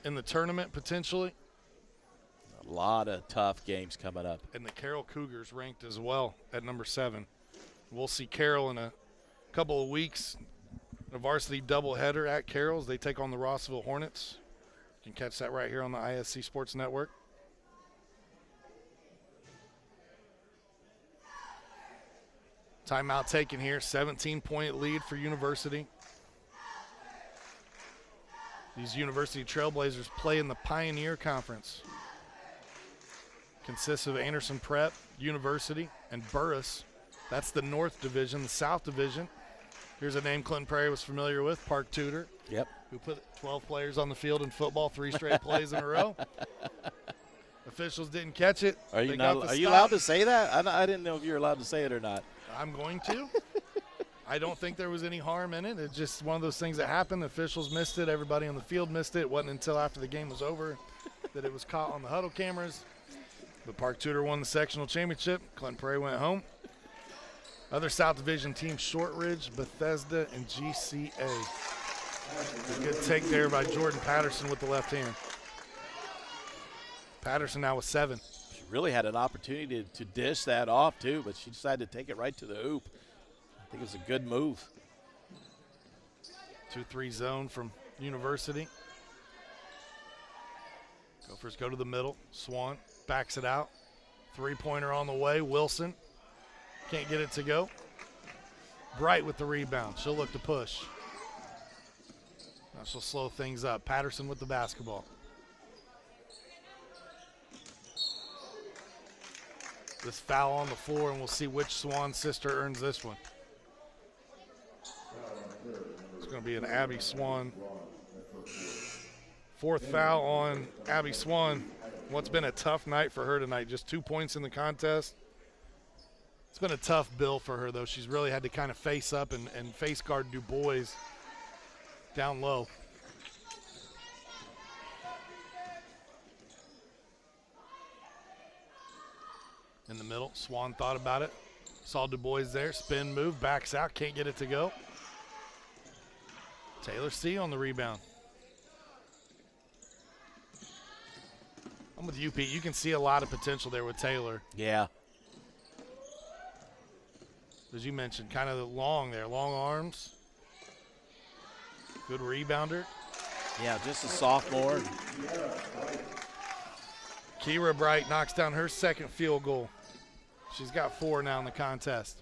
in the tournament potentially. A lot of tough games coming up. And the Carroll Cougars ranked as well at number 7. We'll see Carroll in a couple of weeks. A varsity doubleheader at Carroll's. They take on the Rossville Hornets. You can catch that right here on the ISC Sports Network. Timeout taken here. 17-point lead for University. These University Trailblazers play in the Pioneer Conference. Consists of Anderson Prep, University, and Burris. That's the North Division. The South Division Here's a name Clinton Prairie was familiar with, Park Tudor. Yep. Who put 12 players on the field in football 3 straight plays in a row. Officials didn't catch it. Are you allowed to say that? I didn't know if you were allowed to say it or not. I'm going to. I don't think there was any harm in it. It's just one of those things that happened. The officials missed it. Everybody on the field missed it. It wasn't until after the game was over that it was caught on the huddle cameras. But Park Tudor won the sectional championship. Clinton Prairie went home. Other South Division teams, Shortridge, Bethesda, and GCA. A good take there by Jordan Patterson with the left hand. Patterson now with 7. She really had an opportunity to dish that off, too, but she decided to take it right to the hoop. I think it was a good move. 2-3 zone from University. Gophers go to the middle. Swan backs it out. 3-pointer on the way. Wilson can't get it to go. Bright with the rebound. She'll look to push. Now she'll slow things up. Patterson with the basketball. This foul on the floor, and we'll see which Swan sister earns this one. It's going to be an Abby Swan. 4th foul on Abby Swan. What's been a tough night for her tonight. Just 2 points in the contest. It's been a tough bill for her, though. She's really had to kind of face up and face guard Du Bois down low. In the middle, Swan thought about it. Saw Du Bois there, spin move, backs out, can't get it to go. Taylor C on the rebound. I'm with you, Pete. You can see a lot of potential there with Taylor. Yeah. As you mentioned, kind of long there, long arms. Good rebounder. Yeah, just a sophomore. Kira Bright knocks down her 2nd field goal. She's got 4 now in the contest.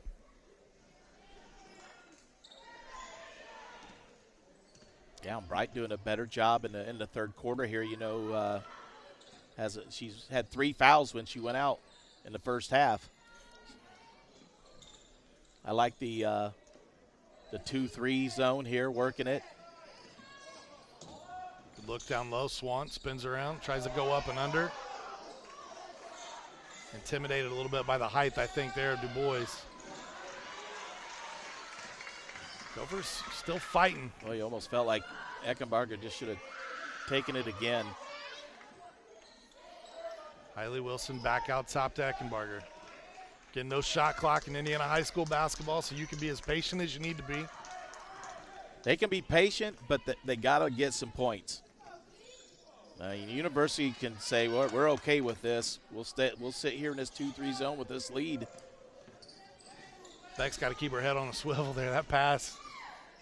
Yeah, Bright doing a better job in the 3rd quarter here. You know, she's had 3 fouls when she went out in the first half. I like the 2-3 zone here, working it. Good look down low. Swan spins around, tries to go up and under. Intimidated a little bit by the height, I think, there of Du Bois. Gophers still fighting. Well, you almost felt like Eckenbarger just should have taken it again. Hailey Wilson back out top to Eckenbarger. Getting no shot clock in Indiana high school basketball, so you can be as patient as you need to be. They can be patient, but they got to get some points. University can say, well, we're okay with this. We'll sit here in this 2-3 zone with this lead. Beck's got to keep her head on a swivel there. That pass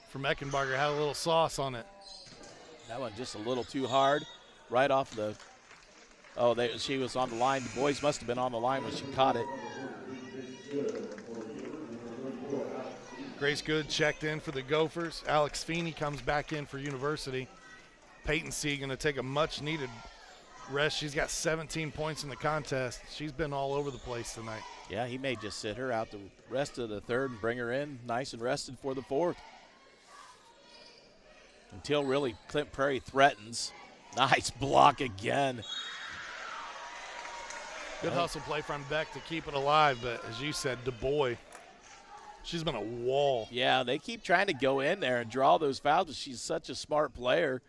from Eckenbarger had a little sauce on it. That one just a little too hard. Right off the – she was on the line. The boys must have been on the line when she caught it. Grace Good checked in for the Gophers. Alex Feeney comes back in for University. Peyton C going to take a much-needed rest. She's got 17 points in the contest. She's been all over the place tonight. Yeah, he may just sit her out the rest of the 3rd and bring her in nice and rested for the 4th. Until really Clinton Prairie threatens. Nice block again. Good hustle play from Beck to keep it alive, but as you said, Du Bois, she's been a wall. Yeah, they keep trying to go in there and draw those fouls, but she's such a smart player.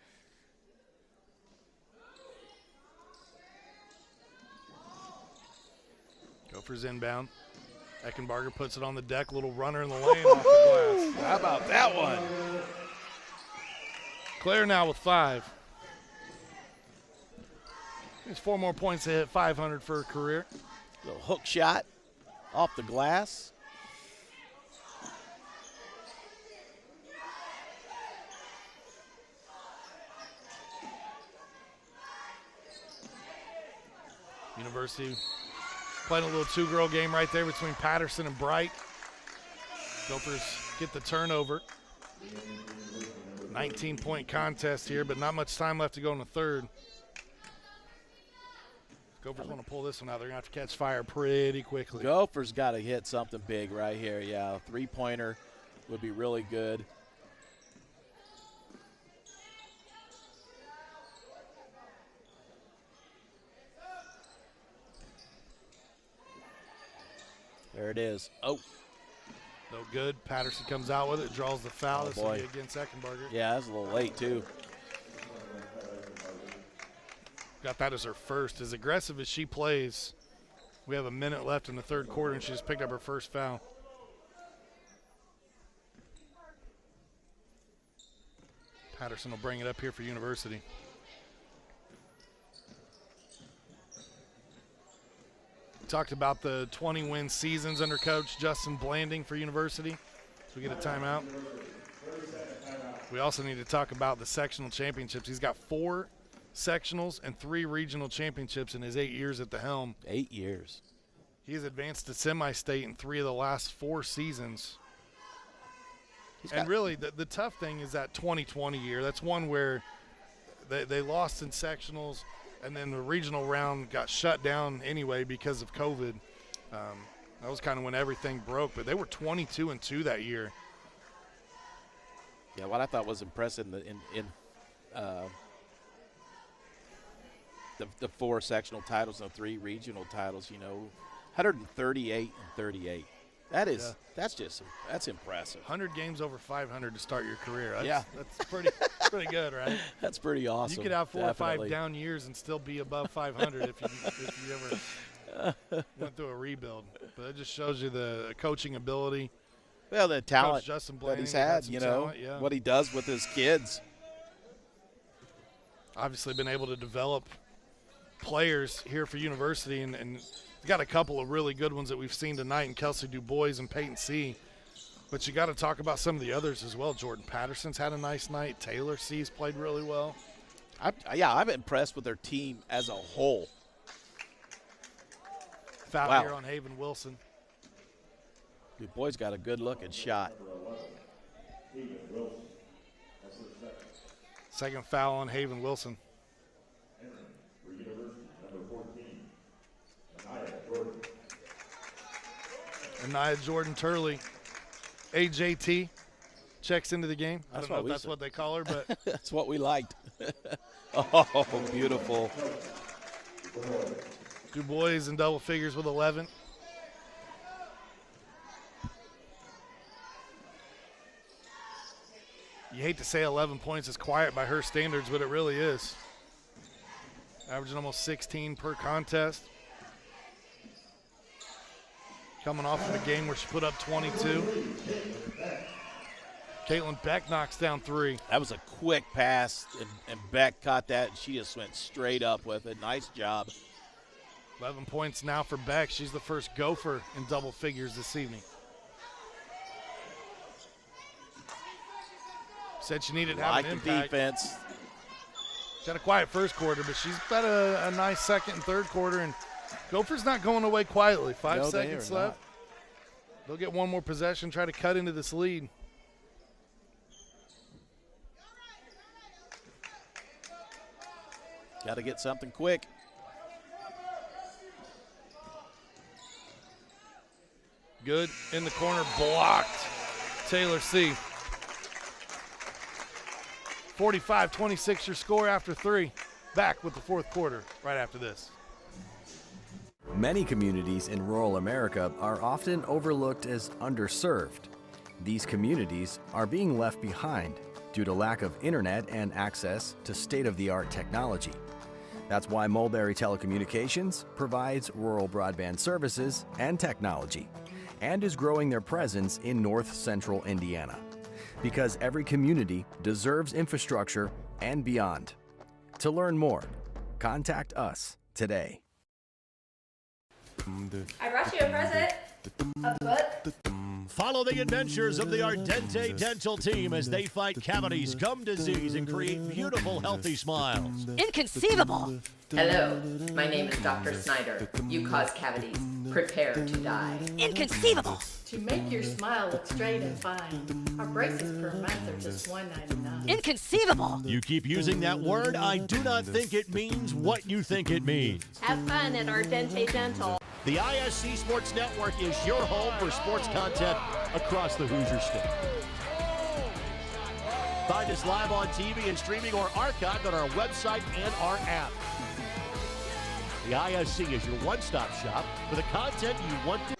Gophers inbound. Eckenbarger puts it on the deck, little runner in the lane off the glass. How about that one? Claire now with 5. There's 4 more points to hit 500 for her career. Little hook shot off the glass. University playing a little 2-girl game right there between Patterson and Bright. Gophers get the turnover. 19-point contest here, but not much time left to go in the 3rd. Gophers want to pull this one out. They're going to have to catch fire pretty quickly. Gophers got to hit something big right here. Yeah, 3-pointer. would be really good. There it is. Oh. No good. Patterson comes out with it, draws the foul. Oh, This will be against Eckenbarger. Yeah, that's a little late, too. Got that as her first. As aggressive as she plays, we have a minute left in the third quarter, and she just picked up her first foul. Patterson will bring it up here for University. Talked about the 20-win seasons under Coach Justin Blanding for University. So we get a timeout. We also need to talk about the sectional championships. He's got 4 sectionals and 3 regional championships in his 8 years at the helm. 8 years. He's advanced to semi-state in 3 of the last 4 seasons. And really, the tough thing is that 2020 year. That's one where they lost in sectionals, and then the regional round got shut down anyway because of COVID. That was kind of when everything broke, but they were 22-2 that year. Yeah, what I thought was impressive in the 4 sectional titles and 3 regional titles, 138-38. That's impressive. 100 games over 500 to start your career. That's pretty good, right? That's pretty awesome. You could have 4 or 5 down years and still be above 500 if you ever went through a rebuild. But it just shows you the coaching ability. Well, the talent Justin that he's had, had, talent, what he does with his kids. Obviously been able to develop players here for University, and he's got a couple of really good ones that we've seen tonight in Kelsey DuBois and Peyton C. But you got to talk about some of the others as well. Jordan Patterson's had a nice night. Taylor C's played really well. I'm impressed with their team as a whole. Foul here on Haven Wilson. DuBois got a good-looking shot. Second foul on Haven Wilson. Anaya Jordan Turley. AJT checks into the game. I don't know if that's what they call her, but that's what we liked. Oh, beautiful. DuBois in double figures with 11. You hate to say 11 points is quiet by her standards, but it really is. Averaging almost 16 per contest. Coming off of a game where she put up 22. Caitlin Beck knocks down 3. That was a quick pass, and Beck caught that, and she just went straight up with it. Nice job. 11 points now for Beck. She's the first Gopher in double figures this evening. Said she needed to have an impact. Defense. She had a quiet first quarter, but she's got a nice second and third quarter, and Gophers not going away quietly. 5 seconds left. They'll get one more possession, try to cut into this lead. Got to get something quick. Good in the corner, blocked. Taylor C. 45-26 your score after 3. Back with the fourth quarter right after this. Many communities in rural America are often overlooked as underserved. These communities are being left behind due to lack of internet and access to state-of-the-art technology. That's why Mulberry Telecommunications provides rural broadband services and technology, and is growing their presence in north central Indiana. Because every community deserves infrastructure and beyond. To learn more, contact us today. I brought you a present. A book. Follow the adventures of the Ardente Dental team as they fight cavities, gum disease, and create beautiful, healthy smiles. Inconceivable! Hello, my name is Dr. Snyder. You cause cavities. Prepare to die. Inconceivable! To make your smile look straight and fine, our braces per month are just $1.99. Inconceivable! You keep using that word, I do not think it means what you think it means. Have fun at Ardente Dental. The ISC Sports Network is your home for sports content across the Hoosier State. find us live on TV and streaming or archived on our website and our app. The ISC is your one-stop shop for the content you want to.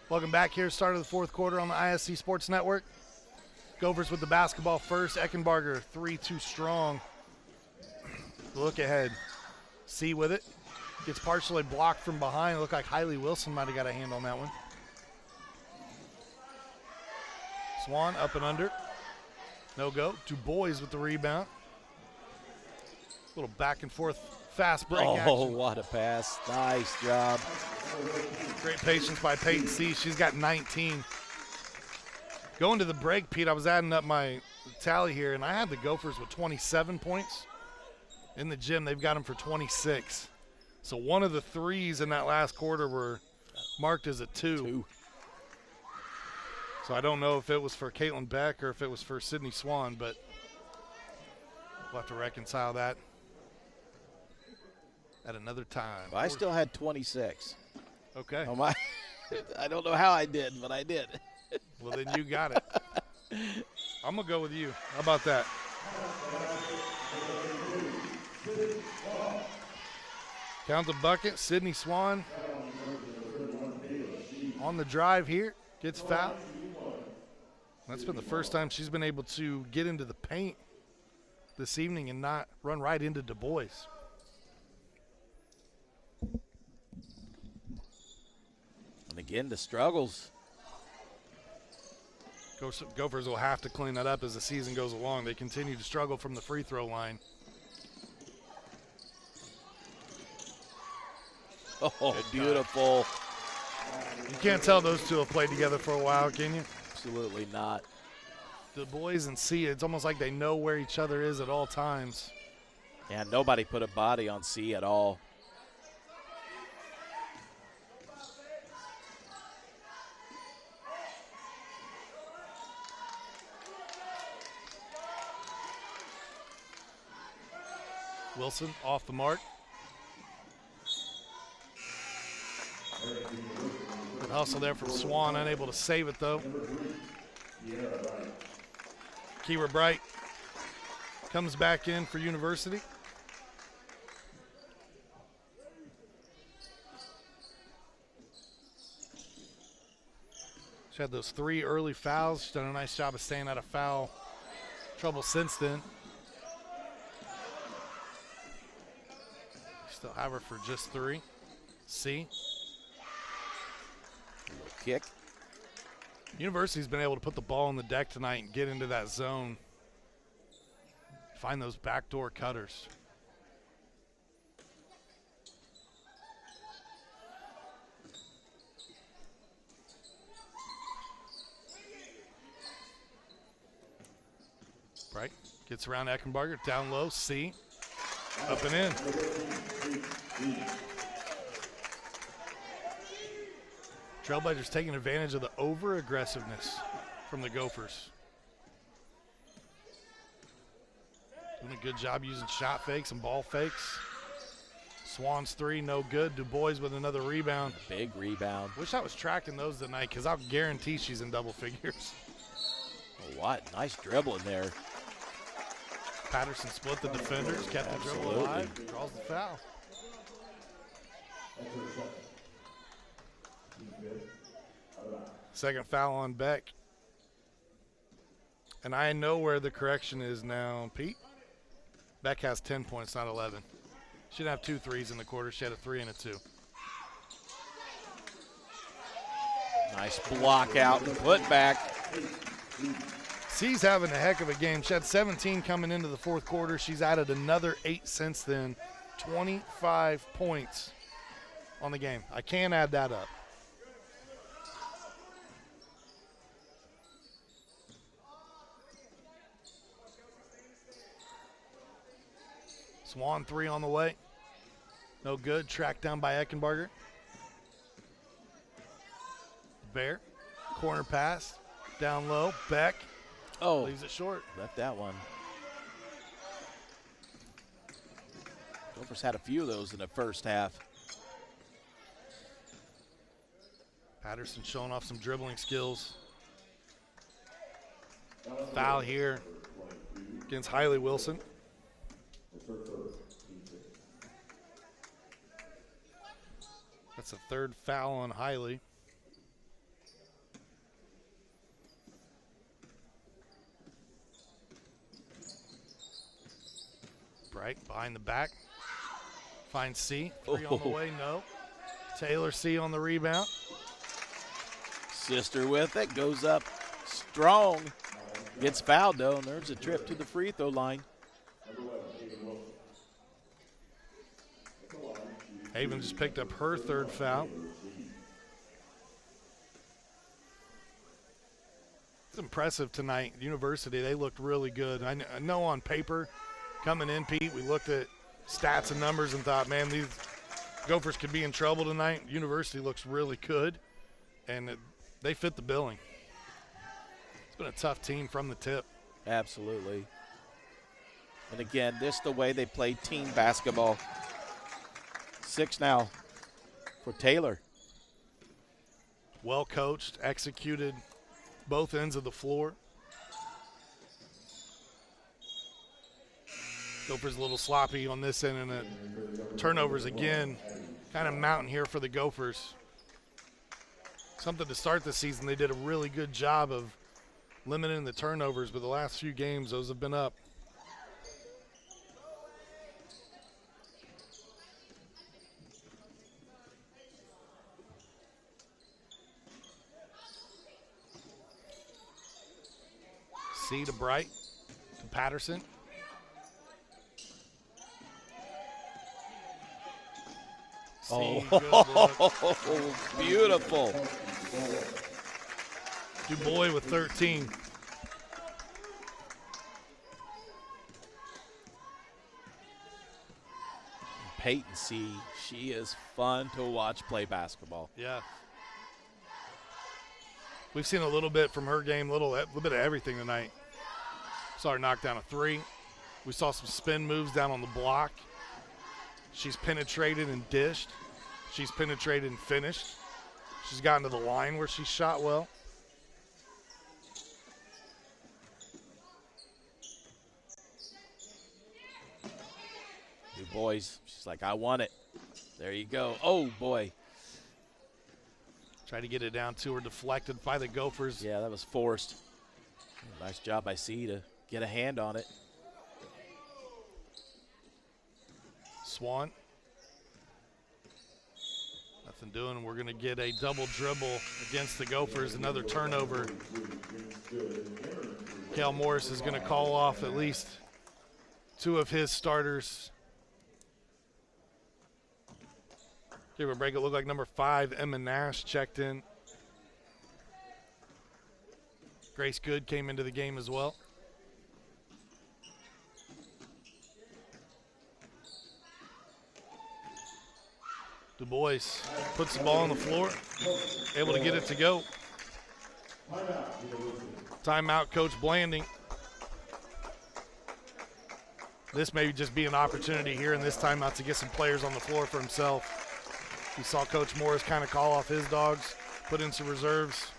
Welcome back here. Start of the fourth quarter on the ISC Sports Network. Gophers with the basketball first. Eckenbarger 3-2 strong. Look ahead. C with it. Gets partially blocked from behind. Looked like Hailey Wilson might have got a hand on that one. Swan up and under. No go. Du Bois with the rebound. Little back and forth fast break action. Oh, what a pass. Nice job. Great patience by Peyton C. She's got 19. Going to the break, Pete, I was adding up my tally here, and I had the Gophers with 27 points. In the gym, they've got them for 26. So one of the threes in that last quarter were marked as a two. So I don't know if it was for Caitlin Beck or if it was for Sydney Swan, but we'll have to reconcile that at another time. Well, I still had 26. Okay. Oh my! I don't know how I did, but I did. Well, then you got it. I'm going to go with you. How about that? Count the bucket. Sydney Swan on the drive here. Gets fouled. That's been the first time she's been able to get into the paint this evening and not run right into Du Bois. And again, the struggles. Gophers will have to clean that up as the season goes along. They continue to struggle from the free throw line. Oh, beautiful. You can't tell those two have played together for a while, can you? Absolutely not. Du Bois and C, it's almost like they know where each other is at all times. Yeah, nobody put a body on C at all. Wilson off the mark. Good hustle there from Swan, unable to save it though. Kira Bright comes back in for University. She had those 3 early fouls. She's done a nice job of staying out of foul trouble since then. Still have her for just 3. C. Kick. University's been able to put the ball on the deck tonight and get into that zone. Find those backdoor cutters. Bright gets around Eckenbarger, down low, C. Up and in. Trailblazers taking advantage of the over-aggressiveness from the Gophers. Doing a good job using shot fakes and ball fakes. Swan's 3, no good. Du Bois with another rebound. Big rebound. Wish I was tracking those tonight because I'll guarantee she's in double figures. Oh, what? Nice dribbling there. Patterson split the defenders, kept the dribble alive, draws the foul. Second foul on Beck. And I know where the correction is now, Pete. Beck has 10 points, not 11. She didn't have 2 threes in the quarter. She had a 3 and a 2. Nice block out and put back. C's having a heck of a game. She had 17 coming into the fourth quarter. She's added another 8 since then. 25 points on the game. I can't add that up. Swan 3 on the way. No good. Tracked down by Eckenbarger. Bear. Corner pass. Down low. Beck. Oh. Leaves it short. Left that one. Gophers had a few of those in the first half. Patterson showing off some dribbling skills. Foul here against Hiley Wilson. That's a third foul on Hiley. Bright behind the back. Finds C. 3 on the way, no. Taylor C on the rebound. Sister with it, goes up strong. Gets fouled, though, and there's a trip to the free throw line. Haven just picked up her third foul. It's impressive tonight. University, they looked really good. I know on paper, coming in, Pete, we looked at stats and numbers and thought, man, these Gophers could be in trouble tonight. University looks really good, and they fit the billing. It's been a tough team from the tip. Absolutely. And again, this the way they play team basketball. 6 now for Taylor. Well coached, executed both ends of the floor. Gophers a little sloppy on this end, and turnovers again, kind of mountain here for the Gophers. Something to start the season. They did a really good job of limiting the turnovers, but the last few games, those have been up. C to Bright, to Patterson. Oh, beautiful. DuBois with 13. Peyton C, she is fun to watch play basketball. Yeah. We've seen a little bit from her game, a little bit of everything tonight. Saw her knock down a 3. We saw some spin moves down on the block. She's penetrated and dished. She's penetrated and finished. She's gotten to the line where she shot well. DuBois, she's like, I want it. There you go. Oh, boy. Tried to get it down to her, deflected by the Gophers. Yeah, that was forced. Nice job by C to get a hand on it. Swan. Nothing doing. We're going to get a double dribble against the Gophers. Another turnover. Cal Morris is going to call off at least 2 of his starters. Give a break. It looked like number 5, Emma Nash, checked in. Grace Good came into the game as well. DuBois puts the ball on the floor, able to get it to go. Timeout, Coach Blanding. This may just be an opportunity here in this timeout to get some players on the floor for himself. We saw Coach Morris kind of call off his dogs, put in some reserves.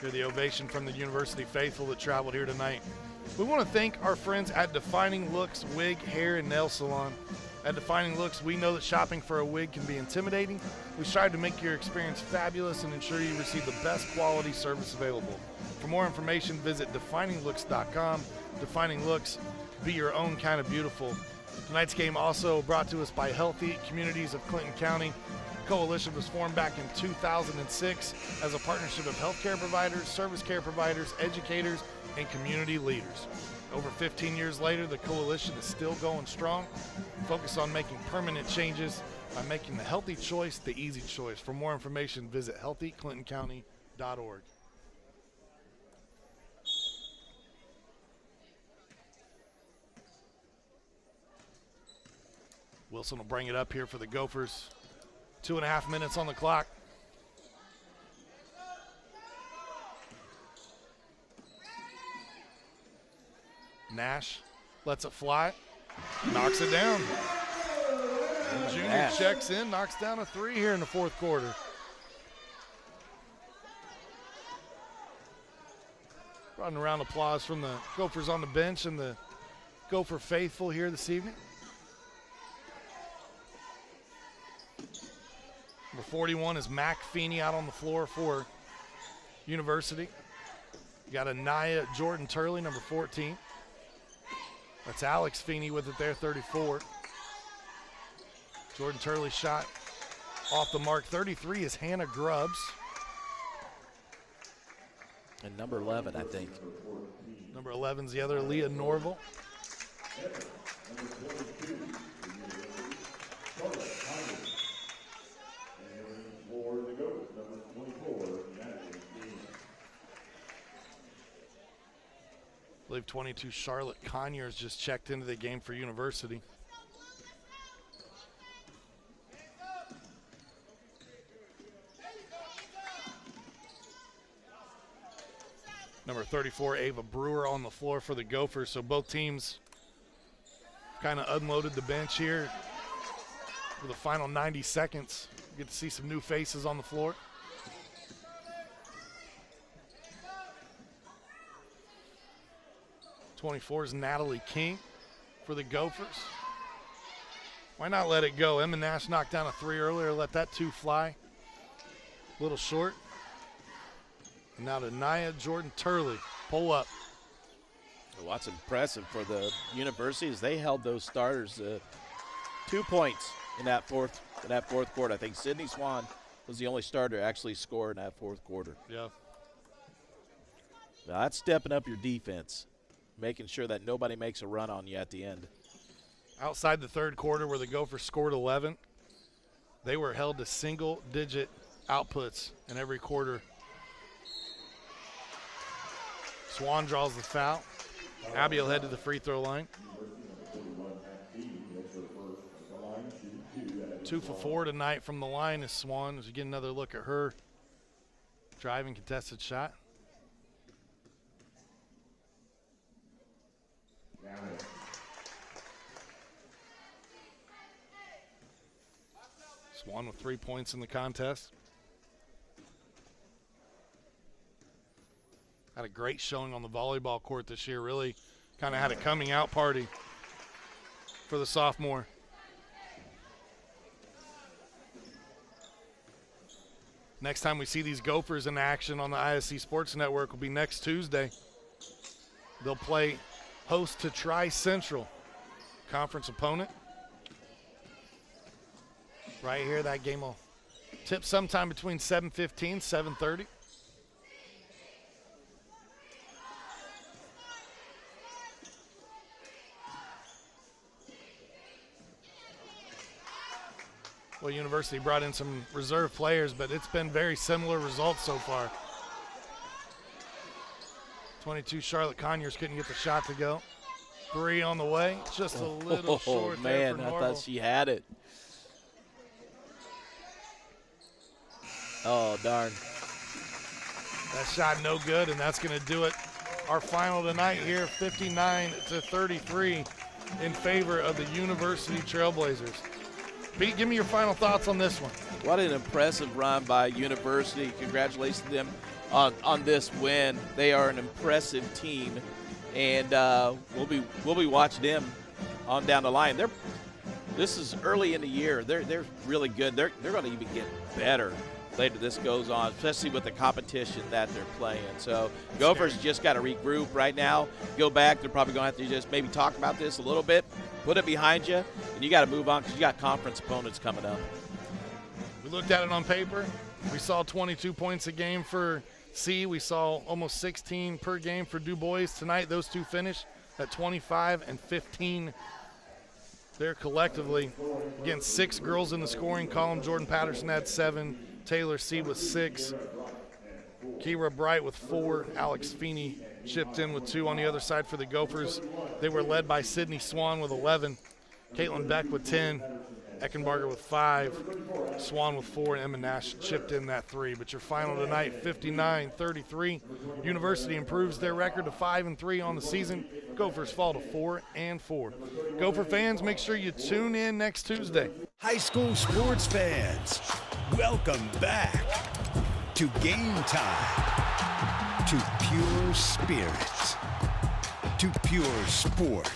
Hear the ovation from the University faithful that traveled here tonight. We want to thank our friends at Defining Looks Wig, Hair, and Nail Salon. At Defining Looks, we know that shopping for a wig can be intimidating. We strive to make your experience fabulous and ensure you receive the best quality service available. For more information, visit defininglooks.com. Defining Looks, be your own kind of beautiful. Tonight's game also brought to us by Healthy Communities of Clinton County. The coalition was formed back in 2006 as a partnership of healthcare providers, service care providers, educators, and community leaders. Over 15 years later, the coalition is still going strong, focused on making permanent changes by making the healthy choice the easy choice. For more information, visit healthyclintoncounty.org. Wilson will bring it up here for the Gophers. 2.5 minutes on the clock. Nash lets it fly, knocks it down. And Junior Nash checks in, knocks down a 3 here in the fourth quarter. Running around applause from the Gophers on the bench and the Gopher faithful here this evening. Number 41 is Mac Feeney out on the floor for University. You got Anaya Jordan Turley, number 14. That's Alex Feeney with it there, 34. Jordan Turley shot off the mark. 33 is Hannah Grubbs. And number 11, I think. Number 11's the other, Leah Norval. I believe 22 Charlotte Conyers just checked into the game for University. Number 34, Ava Brewer on the floor for the Gophers. So both teams kind of unloaded the bench here for the final 90 seconds. You get to see some new faces on the floor. '24 is Natalie King for the Gophers. Why not let it go? Emma Nash knocked down a three earlier, let that two fly. A little short. And now to Nia Jordan Turley, pull up. What's impressive for the University is they held those starters 2 points in that fourth quarter. I think Sydney Swan was the only starter to actually score in that fourth quarter. Yeah. Now that's stepping up your defense, making sure that nobody makes a run on you at the end. Outside the third quarter where the Gophers scored 11, they were held to single-digit outputs in every quarter. Swan draws the foul. Abby will head to the free throw line. 2 for 4 tonight from the line is Swan as we get another look at her driving contested shot. Swan with 3 points in the contest. Had a great showing on the volleyball court this year. Really kind of had a coming out party for the sophomore. Next time we see these Gophers in action on the ISC Sports Network will be next Tuesday. They'll play host to Tri-Central, conference opponent. Right here, that game will tip sometime between 7:15, 7:30. Well, University brought in some reserve players, but it's been very similar results so far. 22 Charlotte Conyers couldn't get the shot to go. 3 on the way, just a little short there for man, I Norval. thought she had it. Oh, darn. That shot no good, and that's going to do it. Our final tonight here, 59-33 in favor of the University Trailblazers. Pete, give me your final thoughts on this one. What an impressive run by University. Congratulations to them on this win. They are an impressive team, and we'll be watching them on down the line. This is early in the year. They're really good. They're going to even get better later this goes on, especially with the competition that they're playing. So Gophers just got to regroup right now, go back. They're probably going to have to just maybe talk about this a little bit, put it behind you, and you got to move on because you got conference opponents coming up. We looked at it on paper. We saw 22 points a game for C. We saw almost 16 per game for Du Bois. Tonight, those two finished at 25 and 15. They're collectively, again, 6 girls in the scoring column. Jordan Patterson had 7. Taylor C with 6. Kira Bright with 4. Alex Feeney chipped in with 2 on the other side for the Gophers. They were led by Sydney Swan with 11. Caitlin Beck with 10. Eckenbarger with 5. Swan with 4. And Emma Nash chipped in that 3. But your final tonight, 59-33. University improves their record to 5-3 on the season. Gophers fall to 4-4. Gopher fans, make sure you tune in next Tuesday. High school sports fans, welcome back to Game Time. To pure spirit to pure sport.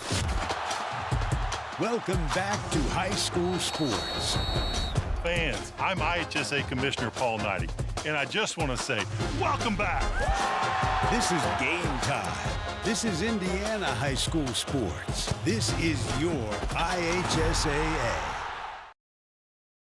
Welcome back to high school sports. Fans, I'm IHSA Commissioner Paul Knighty, and I just want to say, welcome back. This is game time. This is Indiana high school sports. This is your IHSAA.